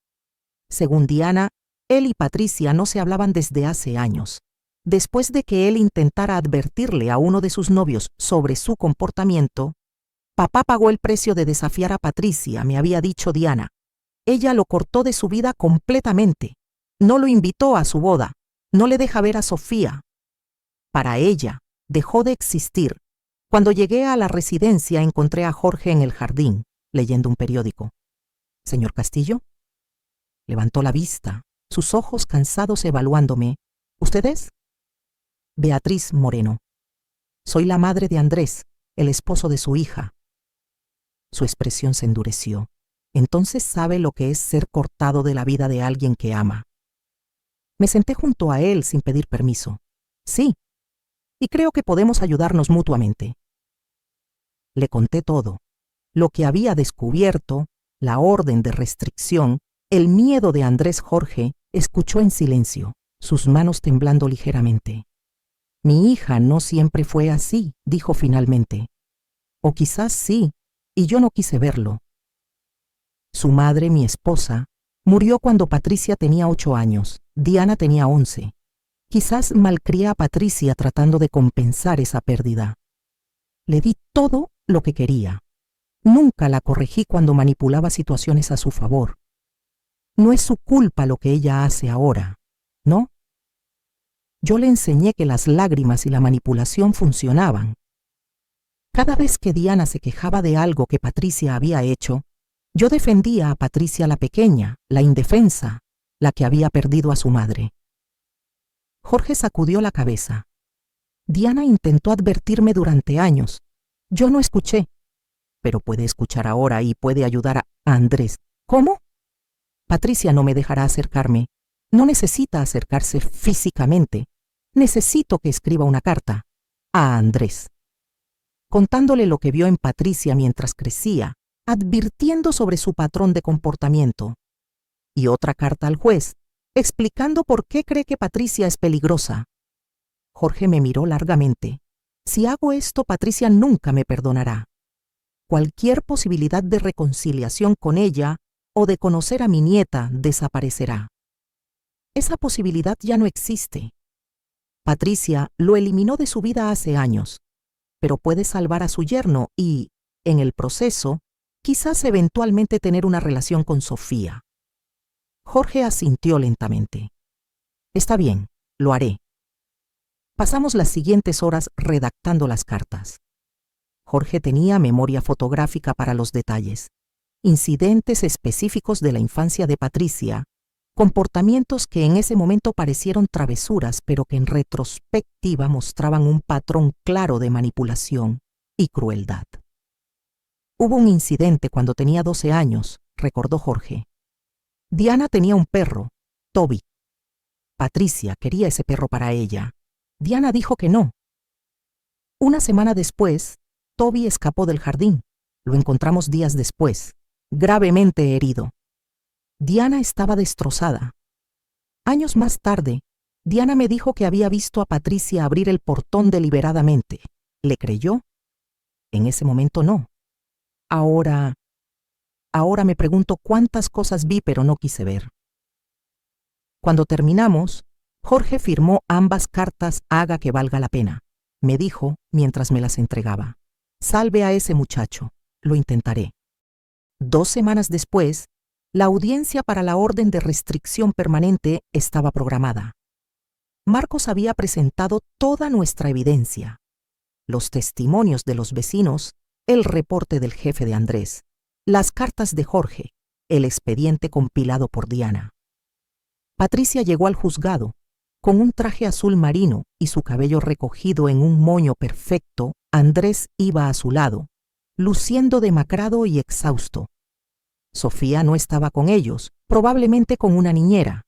Según Diana, él y Patricia no se hablaban desde hace años. Después de que él intentara advertirle a uno de sus novios sobre su comportamiento, papá pagó el precio de desafiar a Patricia, me había dicho Diana. Ella lo cortó de su vida completamente. No lo invitó a su boda. No le deja ver a Sofía. Para ella, dejó de existir. Cuando llegué a la residencia encontré a Jorge en el jardín, leyendo un periódico. ¿Señor Castillo? Levantó la vista, sus ojos cansados evaluándome. ¿Usted es? Beatriz Moreno. Soy la madre de Andrés, el esposo de su hija. Su expresión se endureció. Entonces sabe lo que es ser cortado de la vida de alguien que ama. Me senté junto a él sin pedir permiso. Sí, y creo que podemos ayudarnos mutuamente. Le conté todo, lo que había descubierto, la orden de restricción, el miedo de Andrés. Jorge escuchó en silencio, sus manos temblando ligeramente. Mi hija no siempre fue así, dijo finalmente. O quizás sí, y yo no quise verlo. Su madre, mi esposa, murió cuando Patricia tenía 8 años, Diana tenía 11. Quizás malcrié a Patricia tratando de compensar esa pérdida. Le di todo lo que quería. Nunca la corregí cuando manipulaba situaciones a su favor. No es su culpa lo que ella hace ahora, ¿no? Yo le enseñé que las lágrimas y la manipulación funcionaban. Cada vez que Diana se quejaba de algo que Patricia había hecho, yo defendía a Patricia la pequeña, la indefensa, la que había perdido a su madre. Jorge sacudió la cabeza. Diana intentó advertirme durante años. Yo no escuché. Pero puede escuchar ahora y puede ayudar a Andrés. ¿Cómo? Patricia no me dejará acercarme. No necesita acercarse físicamente. Necesito que escriba una carta a Andrés, contándole lo que vio en Patricia mientras crecía, advirtiendo sobre su patrón de comportamiento. Y otra carta al juez, explicando por qué cree que Patricia es peligrosa. Jorge me miró largamente. Si hago esto, Patricia nunca me perdonará. Cualquier posibilidad de reconciliación con ella o de conocer a mi nieta desaparecerá. Esa posibilidad ya no existe. Patricia lo eliminó de su vida hace años, pero puede salvar a su yerno y, en el proceso, quizás eventualmente tener una relación con Sofía. Jorge asintió lentamente. Está bien, lo haré. Pasamos las siguientes horas redactando las cartas. Jorge tenía memoria fotográfica para los detalles, incidentes específicos de la infancia de Patricia, comportamientos que en ese momento parecieron travesuras, pero que en retrospectiva mostraban un patrón claro de manipulación y crueldad. Hubo un incidente cuando tenía 12 años, recordó Jorge. Diana tenía un perro, Toby. Patricia quería ese perro para ella. Diana dijo que no. Una semana después, Toby escapó del jardín. Lo encontramos días después, gravemente herido. Diana estaba destrozada. Años más tarde, Diana me dijo que había visto a Patricia abrir el portón deliberadamente. ¿Le creyó? En ese momento no. Ahora me pregunto cuántas cosas vi pero no quise ver. Cuando terminamos, Jorge firmó ambas cartas haga que valga la pena. Me dijo mientras me las entregaba. Salve a ese muchacho. Lo intentaré. 2 semanas después, la audiencia para la orden de restricción permanente estaba programada. Marcos había presentado toda nuestra evidencia. Los testimonios de los vecinos, el reporte del jefe de Andrés, las cartas de Jorge, el expediente compilado por Diana. Patricia llegó al juzgado, con un traje azul marino y su cabello recogido en un moño perfecto. Andrés iba a su lado, luciendo demacrado y exhausto. Sofía no estaba con ellos, probablemente con una niñera.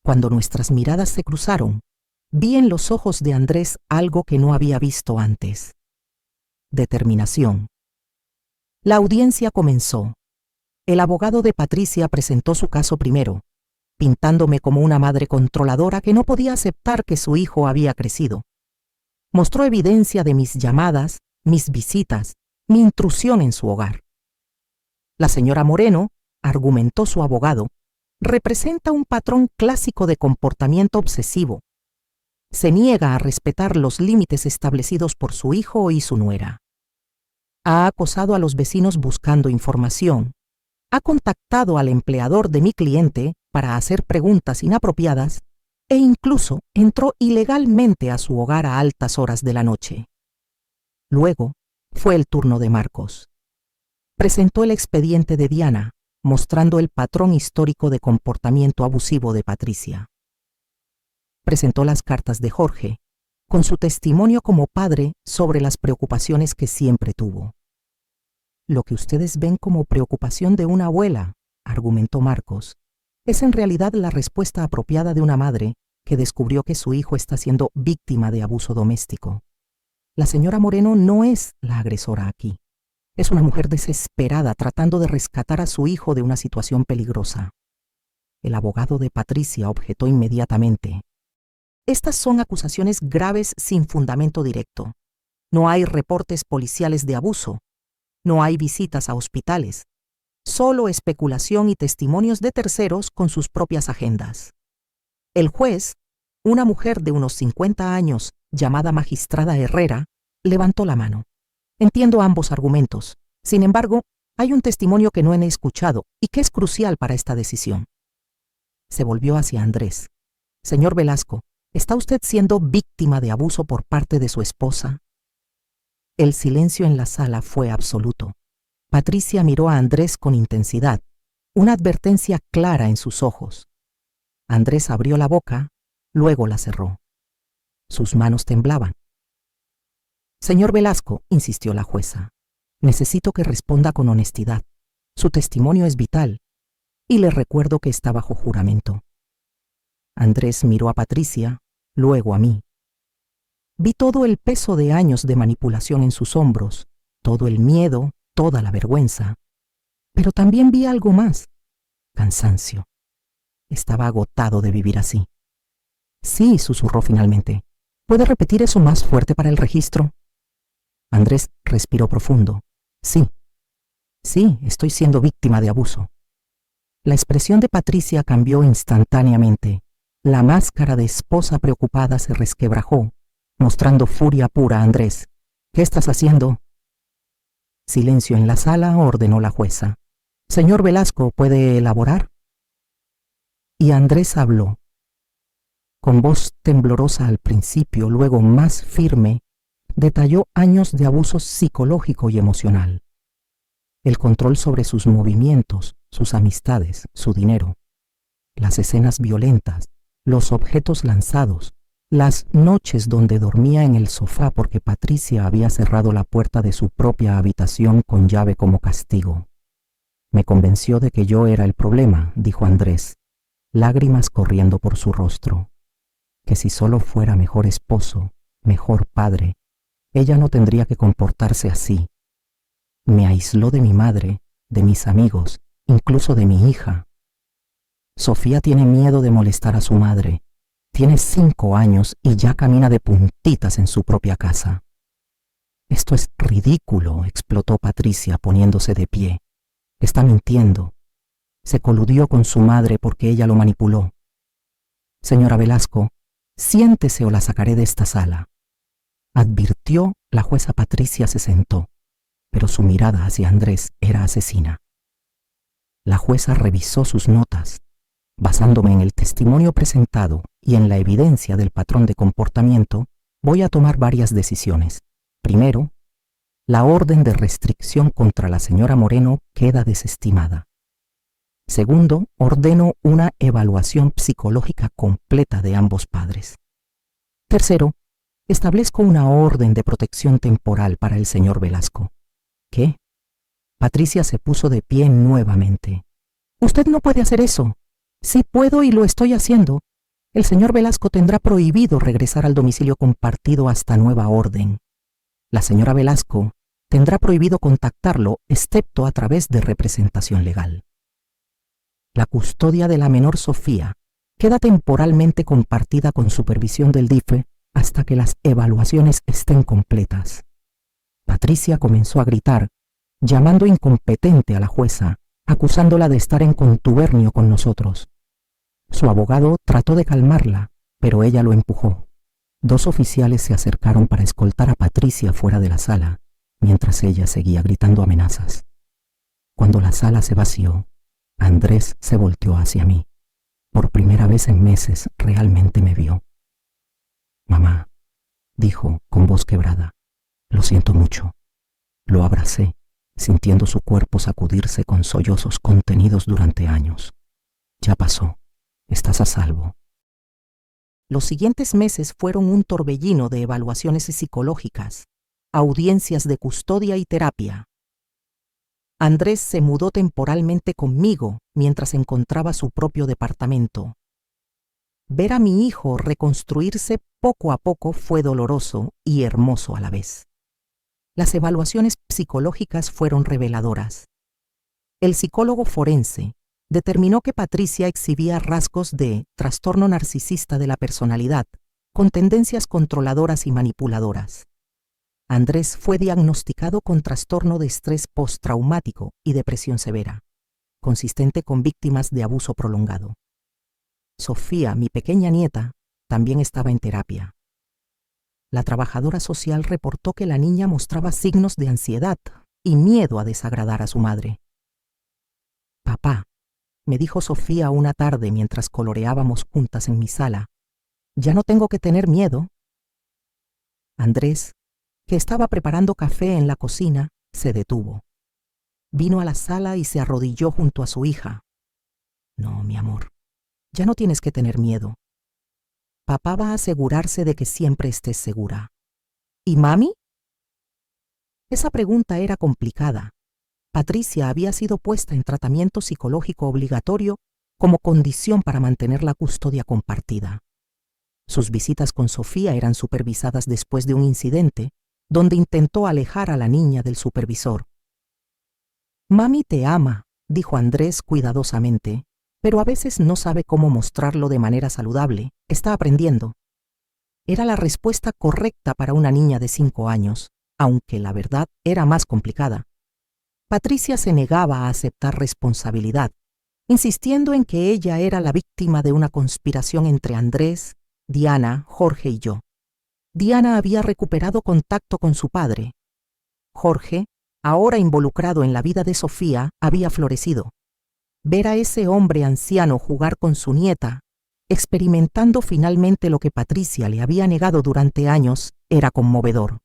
Cuando nuestras miradas se cruzaron, vi en los ojos de Andrés algo que no había visto antes. Determinación. La audiencia comenzó. El abogado de Patricia presentó su caso primero, pintándome como una madre controladora que no podía aceptar que su hijo había crecido. Mostró evidencia de mis llamadas, mis visitas, mi intrusión en su hogar. La señora Moreno, argumentó su abogado, representa un patrón clásico de comportamiento obsesivo. Se niega a respetar los límites establecidos por su hijo y su nuera. Ha acosado a los vecinos buscando información. Ha contactado al empleador de mi cliente para hacer preguntas inapropiadas e incluso entró ilegalmente a su hogar a altas horas de la noche. Luego fue el turno de Marcos. Presentó el expediente de Diana, mostrando el patrón histórico de comportamiento abusivo de Patricia. Presentó las cartas de Jorge, con su testimonio como padre sobre las preocupaciones que siempre tuvo. Lo que ustedes ven como preocupación de una abuela, argumentó Marcos, es en realidad la respuesta apropiada de una madre que descubrió que su hijo está siendo víctima de abuso doméstico. La señora Moreno no es la agresora aquí. Es una mujer desesperada tratando de rescatar a su hijo de una situación peligrosa. El abogado de Patricia objetó inmediatamente. Estas son acusaciones graves sin fundamento directo. No hay reportes policiales de abuso. No hay visitas a hospitales. Solo especulación y testimonios de terceros con sus propias agendas. El juez, una mujer de unos 50 años, llamada magistrada Herrera, levantó la mano. Entiendo ambos argumentos. Sin embargo, hay un testimonio que no he escuchado y que es crucial para esta decisión. Se volvió hacia Andrés. Señor Velasco, ¿está usted siendo víctima de abuso por parte de su esposa? El silencio en la sala fue absoluto. Patricia miró a Andrés con intensidad, una advertencia clara en sus ojos. Andrés abrió la boca, luego la cerró. Sus manos temblaban. Señor Velasco, insistió la jueza, necesito que responda con honestidad. Su testimonio es vital, y le recuerdo que está bajo juramento. Andrés miró a Patricia, luego a mí. Vi todo el peso de años de manipulación en sus hombros, todo el miedo, toda la vergüenza. Pero también vi algo más, cansancio. Estaba agotado de vivir así. Sí, susurró finalmente. ¿Puede repetir eso más fuerte para el registro? Andrés respiró profundo. Sí, estoy siendo víctima de abuso. La expresión de Patricia cambió instantáneamente. La máscara de esposa preocupada se resquebrajó, mostrando furia pura a Andrés. ¿Qué estás haciendo? Silencio en la sala, ordenó la jueza. Señor Velasco, ¿puede elaborar? Y Andrés habló. Con voz temblorosa al principio, luego más firme, detalló años de abuso psicológico y emocional. El control sobre sus movimientos, sus amistades, su dinero. Las escenas violentas, los objetos lanzados, las noches donde dormía en el sofá porque Patricia había cerrado la puerta de su propia habitación con llave como castigo. Me convenció de que yo era el problema, dijo Andrés. lágrimas corriendo por su rostro, que si solo fuera mejor esposo, mejor padre, ella no tendría que comportarse así. Me aisló de mi madre, de mis amigos, incluso de mi hija. Sofía tiene miedo de molestar a su madre. Tiene 5 años y ya camina de puntitas en su propia casa. Esto es ridículo, explotó Patricia poniéndose de pie. Está mintiendo. Se coludió con su madre porque ella lo manipuló. Señora Velasco, siéntese o la sacaré de esta sala. Advirtió, la jueza Patricia se sentó, pero su mirada hacia Andrés era asesina. La jueza revisó sus notas. Basándome en el testimonio presentado y en la evidencia del patrón de comportamiento, voy a tomar varias decisiones. Primero, la orden de restricción contra la señora Moreno queda desestimada. Segundo, ordeno una evaluación psicológica completa de ambos padres. Tercero, establezco una orden de protección temporal para el señor Velasco. ¿Qué? Patricia se puso de pie nuevamente. Usted no puede hacer eso. Sí puedo y lo estoy haciendo. El señor Velasco tendrá prohibido regresar al domicilio compartido hasta nueva orden. La señora Velasco tendrá prohibido contactarlo, excepto a través de representación legal. La custodia de la menor Sofía queda temporalmente compartida con supervisión del DIFE hasta que las evaluaciones estén completas. Patricia comenzó a gritar, llamando incompetente a la jueza, acusándola de estar en contubernio con nosotros. Su abogado trató de calmarla, pero ella lo empujó. 2 oficiales se acercaron para escoltar a Patricia fuera de la sala, mientras ella seguía gritando amenazas. Cuando la sala se vació, Andrés se volteó hacia mí. Por primera vez en meses realmente me vio. Mamá, dijo con voz quebrada, lo siento mucho. Lo abracé, sintiendo su cuerpo sacudirse con sollozos contenidos durante años. Ya pasó, estás a salvo. Los siguientes meses fueron un torbellino de evaluaciones psicológicas, audiencias de custodia y terapia. Andrés se mudó temporalmente conmigo mientras encontraba su propio departamento. Ver a mi hijo reconstruirse poco a poco fue doloroso y hermoso a la vez. Las evaluaciones psicológicas fueron reveladoras. El psicólogo forense determinó que Patricia exhibía rasgos de trastorno narcisista de la personalidad, con tendencias controladoras y manipuladoras. Andrés fue diagnosticado con trastorno de estrés postraumático y depresión severa, consistente con víctimas de abuso prolongado. Sofía, mi pequeña nieta, también estaba en terapia. La trabajadora social reportó que la niña mostraba signos de ansiedad y miedo a desagradar a su madre. Papá, me dijo Sofía una tarde mientras coloreábamos juntas en mi sala, ya no tengo que tener miedo. Andrés, que estaba preparando café en la cocina, se detuvo. Vino a la sala y se arrodilló junto a su hija. No, mi amor, ya no tienes que tener miedo. Papá va a asegurarse de que siempre estés segura. ¿Y mami? Esa pregunta era complicada. Patricia había sido puesta en tratamiento psicológico obligatorio como condición para mantener la custodia compartida. Sus visitas con Sofía eran supervisadas después de un incidente donde intentó alejar a la niña del supervisor. Mami te ama, dijo Andrés cuidadosamente, pero a veces no sabe cómo mostrarlo de manera saludable. Está aprendiendo. Era la respuesta correcta para una niña de 5 años, aunque la verdad era más complicada. Patricia se negaba a aceptar responsabilidad, insistiendo en que ella era la víctima de una conspiración entre Andrés, Diana, Jorge y yo. Diana había recuperado contacto con su padre. Jorge, ahora involucrado en la vida de Sofía, había florecido. Ver a ese hombre anciano jugar con su nieta, experimentando finalmente lo que Patricia le había negado durante años, era conmovedor.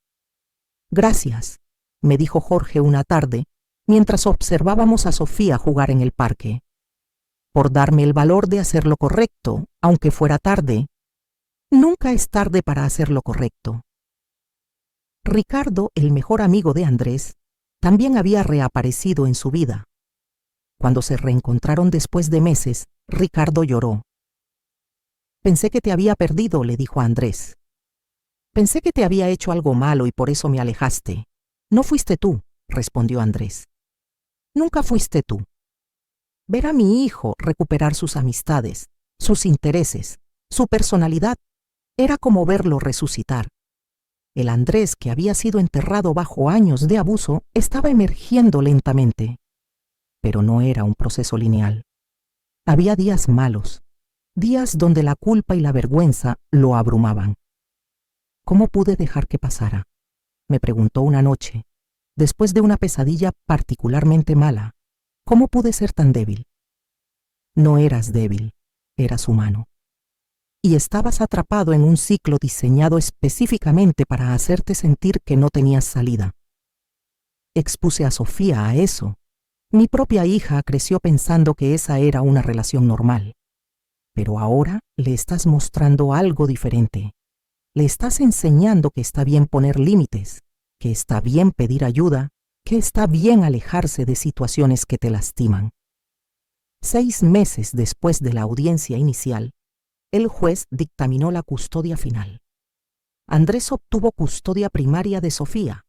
Gracias, me dijo Jorge una tarde, mientras observábamos a Sofía jugar en el parque, por darme el valor de hacer lo correcto, aunque fuera tarde. Nunca es tarde para hacer lo correcto. Ricardo, el mejor amigo de Andrés, también había reaparecido en su vida. Cuando se reencontraron después de meses, Ricardo lloró. «Pensé que te había perdido», le dijo a Andrés. «Pensé que te había hecho algo malo y por eso me alejaste». «No fuiste tú», respondió Andrés. «Nunca fuiste tú». Ver a mi hijo recuperar sus amistades, sus intereses, su personalidad, era como verlo resucitar. El Andrés, que había sido enterrado bajo años de abuso, estaba emergiendo lentamente. Pero no era un proceso lineal. Había días malos, días donde la culpa y la vergüenza lo abrumaban. ¿Cómo pude dejar que pasara?, me preguntó una noche, después de una pesadilla particularmente mala. ¿Cómo pude ser tan débil? No eras débil, eras humano. Y estabas atrapado en un ciclo diseñado específicamente para hacerte sentir que no tenías salida. Expuse a Sofía a eso. Mi propia hija creció pensando que esa era una relación normal. Pero ahora le estás mostrando algo diferente. Le estás enseñando que está bien poner límites, que está bien pedir ayuda, que está bien alejarse de situaciones que te lastiman. 6 meses después de la audiencia inicial, el juez dictaminó la custodia final. Andrés obtuvo custodia primaria de Sofía.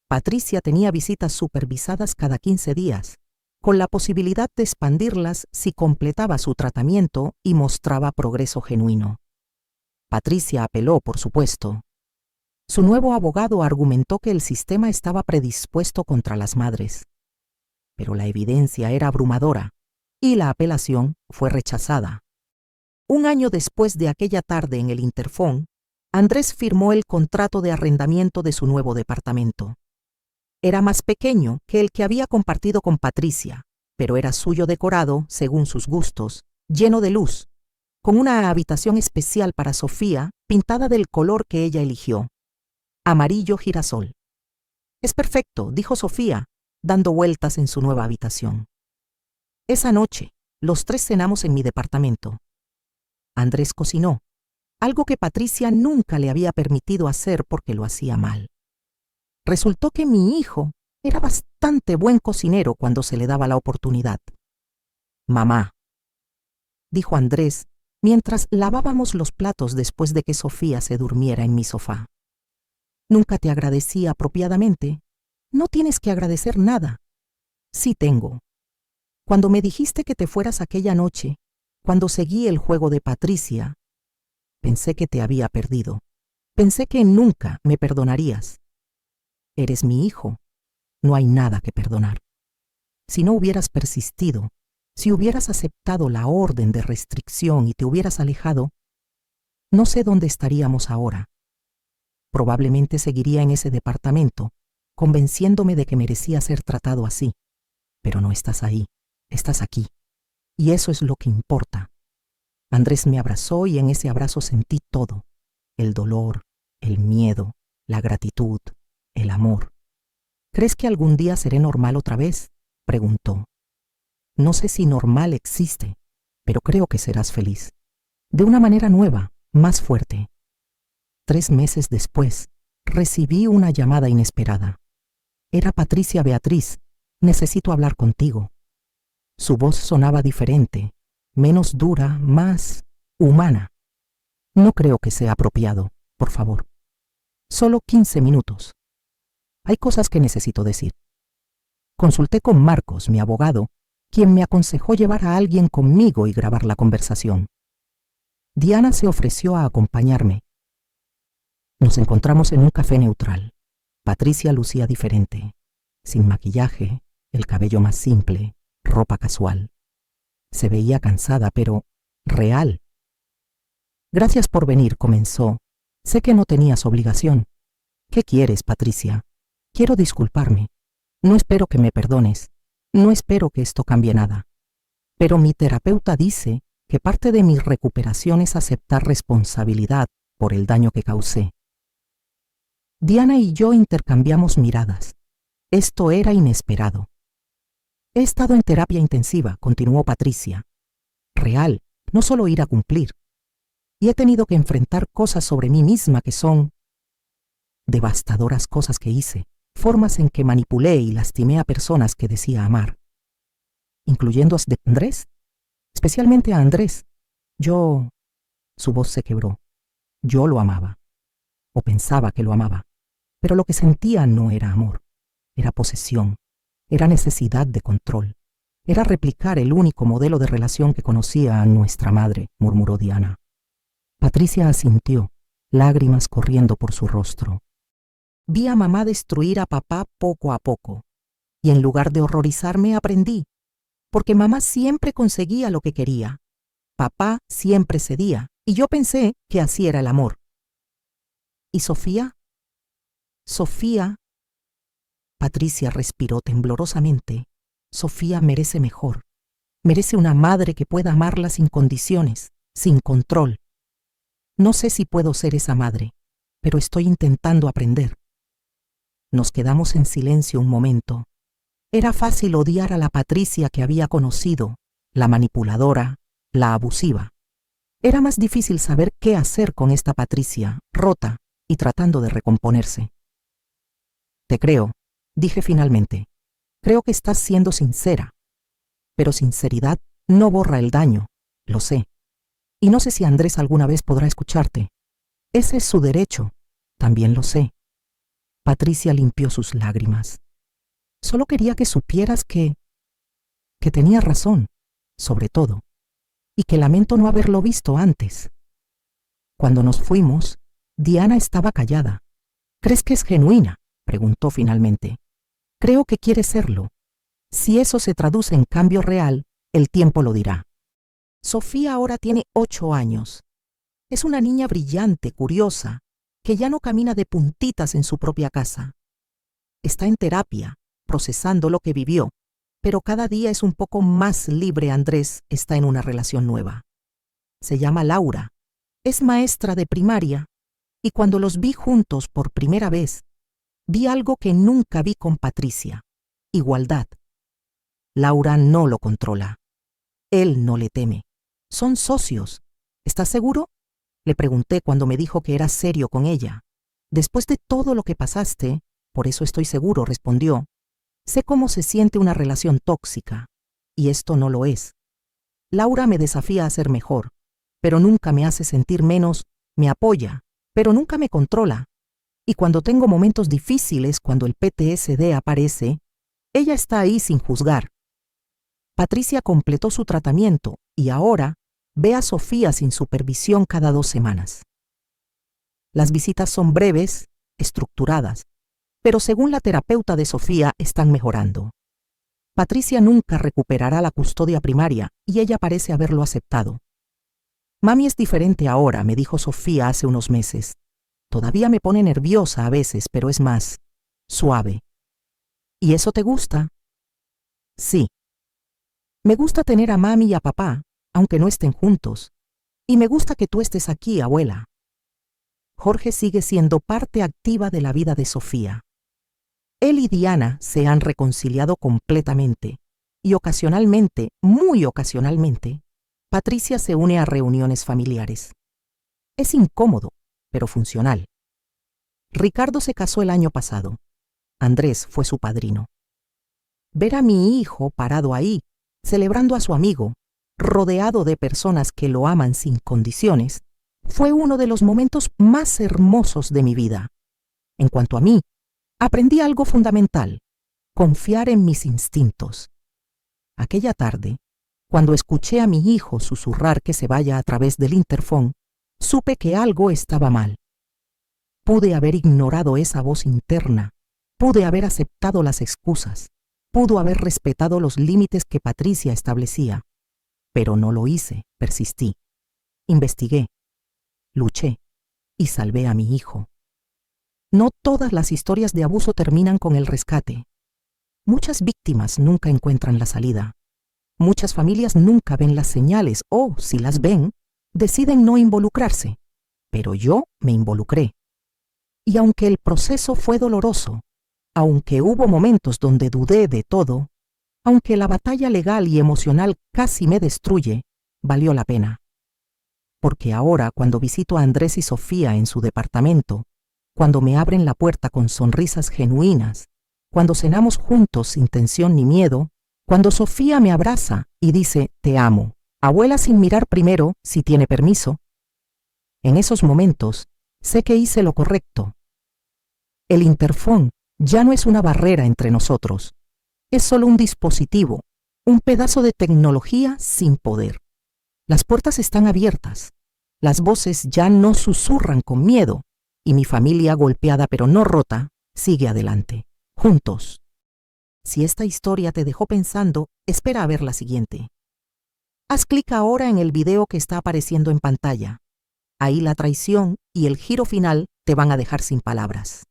Patricia tenía visitas supervisadas cada 15 días, con la posibilidad de expandirlas si completaba su tratamiento y mostraba progreso genuino. Patricia apeló, por supuesto. Su nuevo abogado argumentó que el sistema estaba predispuesto contra las madres. Pero la evidencia era abrumadora y la apelación fue rechazada. 1 año después de aquella tarde en el Interfón, Andrés firmó el contrato de arrendamiento de su nuevo departamento. Era más pequeño que el que había compartido con Patricia, pero era suyo decorado, según sus gustos, lleno de luz, con una habitación especial para Sofía pintada del color que ella eligió, amarillo girasol. «Es perfecto», dijo Sofía, dando vueltas en su nueva habitación. Esa noche, los 3 cenamos en mi departamento. Andrés cocinó, algo que Patricia nunca le había permitido hacer porque lo hacía mal. Resultó que mi hijo era bastante buen cocinero cuando se le daba la oportunidad. «Mamá», dijo Andrés, mientras lavábamos los platos después de que Sofía se durmiera en mi sofá. «Nunca te agradecí apropiadamente. No tienes que agradecer nada». «Sí tengo. Cuando me dijiste que te fueras aquella noche, cuando seguí el juego de Patricia, pensé que te había perdido. Pensé que nunca me perdonarías. Eres mi hijo. No hay nada que perdonar. Si no hubieras persistido, si hubieras aceptado la orden de restricción y te hubieras alejado, no sé dónde estaríamos ahora. Probablemente seguiría en ese departamento, convenciéndome de que merecía ser tratado así. Pero no estás ahí, estás aquí. Y eso es lo que importa». Andrés me abrazó y en ese abrazo sentí todo: el dolor, el miedo, la gratitud, el amor. «¿Crees que algún día seré normal otra vez?», preguntó. «No sé si normal existe, pero creo que serás feliz. De una manera nueva, más fuerte». 3 meses después, recibí una llamada inesperada. Era Patricia Beatriz. «Necesito hablar contigo». Su voz sonaba diferente, menos dura, más humana. «No creo que sea apropiado, por favor. Solo 15 minutos. Hay cosas que necesito decir». Consulté con Marcos, mi abogado, quien me aconsejó llevar a alguien conmigo y grabar la conversación. Diana se ofreció a acompañarme. Nos encontramos en un café neutral. Patricia lucía diferente, sin maquillaje, el cabello más simple, ropa casual. Se veía cansada, pero real. «Gracias por venir», comenzó. «Sé que no tenías obligación». «¿Qué quieres, Patricia?» «Quiero disculparme. No espero que me perdones. No espero que esto cambie nada. Pero mi terapeuta dice que parte de mi recuperación es aceptar responsabilidad por el daño que causé». Diana y yo intercambiamos miradas. Esto era inesperado. «He estado en terapia intensiva», continuó Patricia. «Real, no solo ir a cumplir. Y he tenido que enfrentar cosas sobre mí misma que son devastadoras, cosas que hice, formas en que manipulé y lastimé a personas que decía amar. incluyendo a Andrés, especialmente a Andrés. Su voz se quebró. Yo lo amaba, o pensaba que lo amaba, pero lo que sentía no era amor, era posesión, era necesidad de control, era replicar el único modelo de relación que conocía a nuestra madre, murmuró Diana. Patricia asintió, lágrimas corriendo por su rostro. Vi a mamá destruir a papá poco a poco, y en lugar de horrorizarme aprendí, porque mamá siempre conseguía lo que quería. Papá siempre cedía, y yo pensé que así era el amor. ¿Y Sofía? Sofía. Patricia respiró temblorosamente. Sofía merece mejor. Merece una madre que pueda amarla sin condiciones, sin control. No sé si puedo ser esa madre, pero estoy intentando aprender. Nos quedamos en silencio un momento. Era fácil odiar a la Patricia que había conocido, la manipuladora, la abusiva. Era más difícil saber qué hacer con esta Patricia, rota y tratando de recomponerse. Te creo, dije finalmente. Creo que estás siendo sincera. Pero sinceridad no borra el daño, lo sé. Y no sé si Andrés alguna vez podrá escucharte. Ese es su derecho, también lo sé. Patricia limpió sus lágrimas. Solo quería que supieras que tenía razón, sobre todo, y que lamento no haberlo visto antes. Cuando nos fuimos, Diana estaba callada. ¿Crees que es genuina?, preguntó finalmente. Creo que quiere serlo. Si eso se traduce en cambio real, el tiempo lo dirá. Sofía ahora tiene 8 años. Es una niña brillante, curiosa, que ya no camina de puntitas en su propia casa. Está en terapia, procesando lo que vivió, pero cada día es un poco más libre. Andrés está en una relación nueva. Se llama Laura. Es maestra de primaria, y cuando los vi juntos por primera vez, vi algo que nunca vi con Patricia: igualdad. Laura no lo controla. Él no le teme. Son socios. ¿Estás seguro?, le pregunté cuando me dijo que era serio con ella. Después de todo lo que pasaste, por eso estoy seguro, respondió. Sé cómo se siente una relación tóxica, y esto no lo es. Laura me desafía a ser mejor, pero nunca me hace sentir menos. Me apoya, pero nunca me controla. Y cuando tengo momentos difíciles, cuando el PTSD aparece, ella está ahí sin juzgar. Patricia completó su tratamiento y ahora ve a Sofía sin supervisión cada 2 semanas. Las visitas son breves, estructuradas, pero según la terapeuta de Sofía están mejorando. Patricia nunca recuperará la custodia primaria y ella parece haberlo aceptado. Mami es diferente ahora, me dijo Sofía hace unos meses. Todavía me pone nerviosa a veces, pero es más suave. ¿Y eso te gusta? Sí. Me gusta tener a mami y a papá, aunque no estén juntos. Y me gusta que tú estés aquí, abuela. Jorge sigue siendo parte activa de la vida de Sofía. Él y Diana se han reconciliado completamente, y ocasionalmente, muy ocasionalmente, Patricia se une a reuniones familiares. Es incómodo, pero funcional. Ricardo se casó el año pasado. Andrés fue su padrino. Ver a mi hijo parado ahí, celebrando a su amigo, rodeado de personas que lo aman sin condiciones, fue uno de los momentos más hermosos de mi vida. En cuanto a mí, aprendí algo fundamental: confiar en mis instintos. Aquella tarde, cuando escuché a mi hijo susurrar que se vaya a través del interfón, supe que algo estaba mal. Pude haber ignorado esa voz interna, pude haber aceptado las excusas, pudo haber respetado los límites que Patricia establecía. Pero no lo hice, persistí. Investigué, luché y salvé a mi hijo. No todas las historias de abuso terminan con el rescate. Muchas víctimas nunca encuentran la salida. Muchas familias nunca ven las señales o, si las ven, deciden no involucrarse. Pero yo me involucré. Y aunque el proceso fue doloroso, aunque hubo momentos donde dudé de todo, aunque la batalla legal y emocional casi me destruye, valió la pena. Porque ahora, cuando visito a Andrés y Sofía en su departamento, cuando me abren la puerta con sonrisas genuinas, cuando cenamos juntos sin tensión ni miedo, Cuando Sofía me abraza y dice, te amo, abuela sin mirar primero si tiene permiso. En esos momentos, sé que hice lo correcto. El interfón ya no es una barrera entre nosotros. Es solo un dispositivo, un pedazo de tecnología sin poder. Las puertas están abiertas. Las voces ya no susurran con miedo y mi familia, golpeada pero no rota, sigue adelante, juntos. Si esta historia te dejó pensando, espera a ver la siguiente. Haz clic ahora en el video que está apareciendo en pantalla. Ahí la traición y el giro final te van a dejar sin palabras.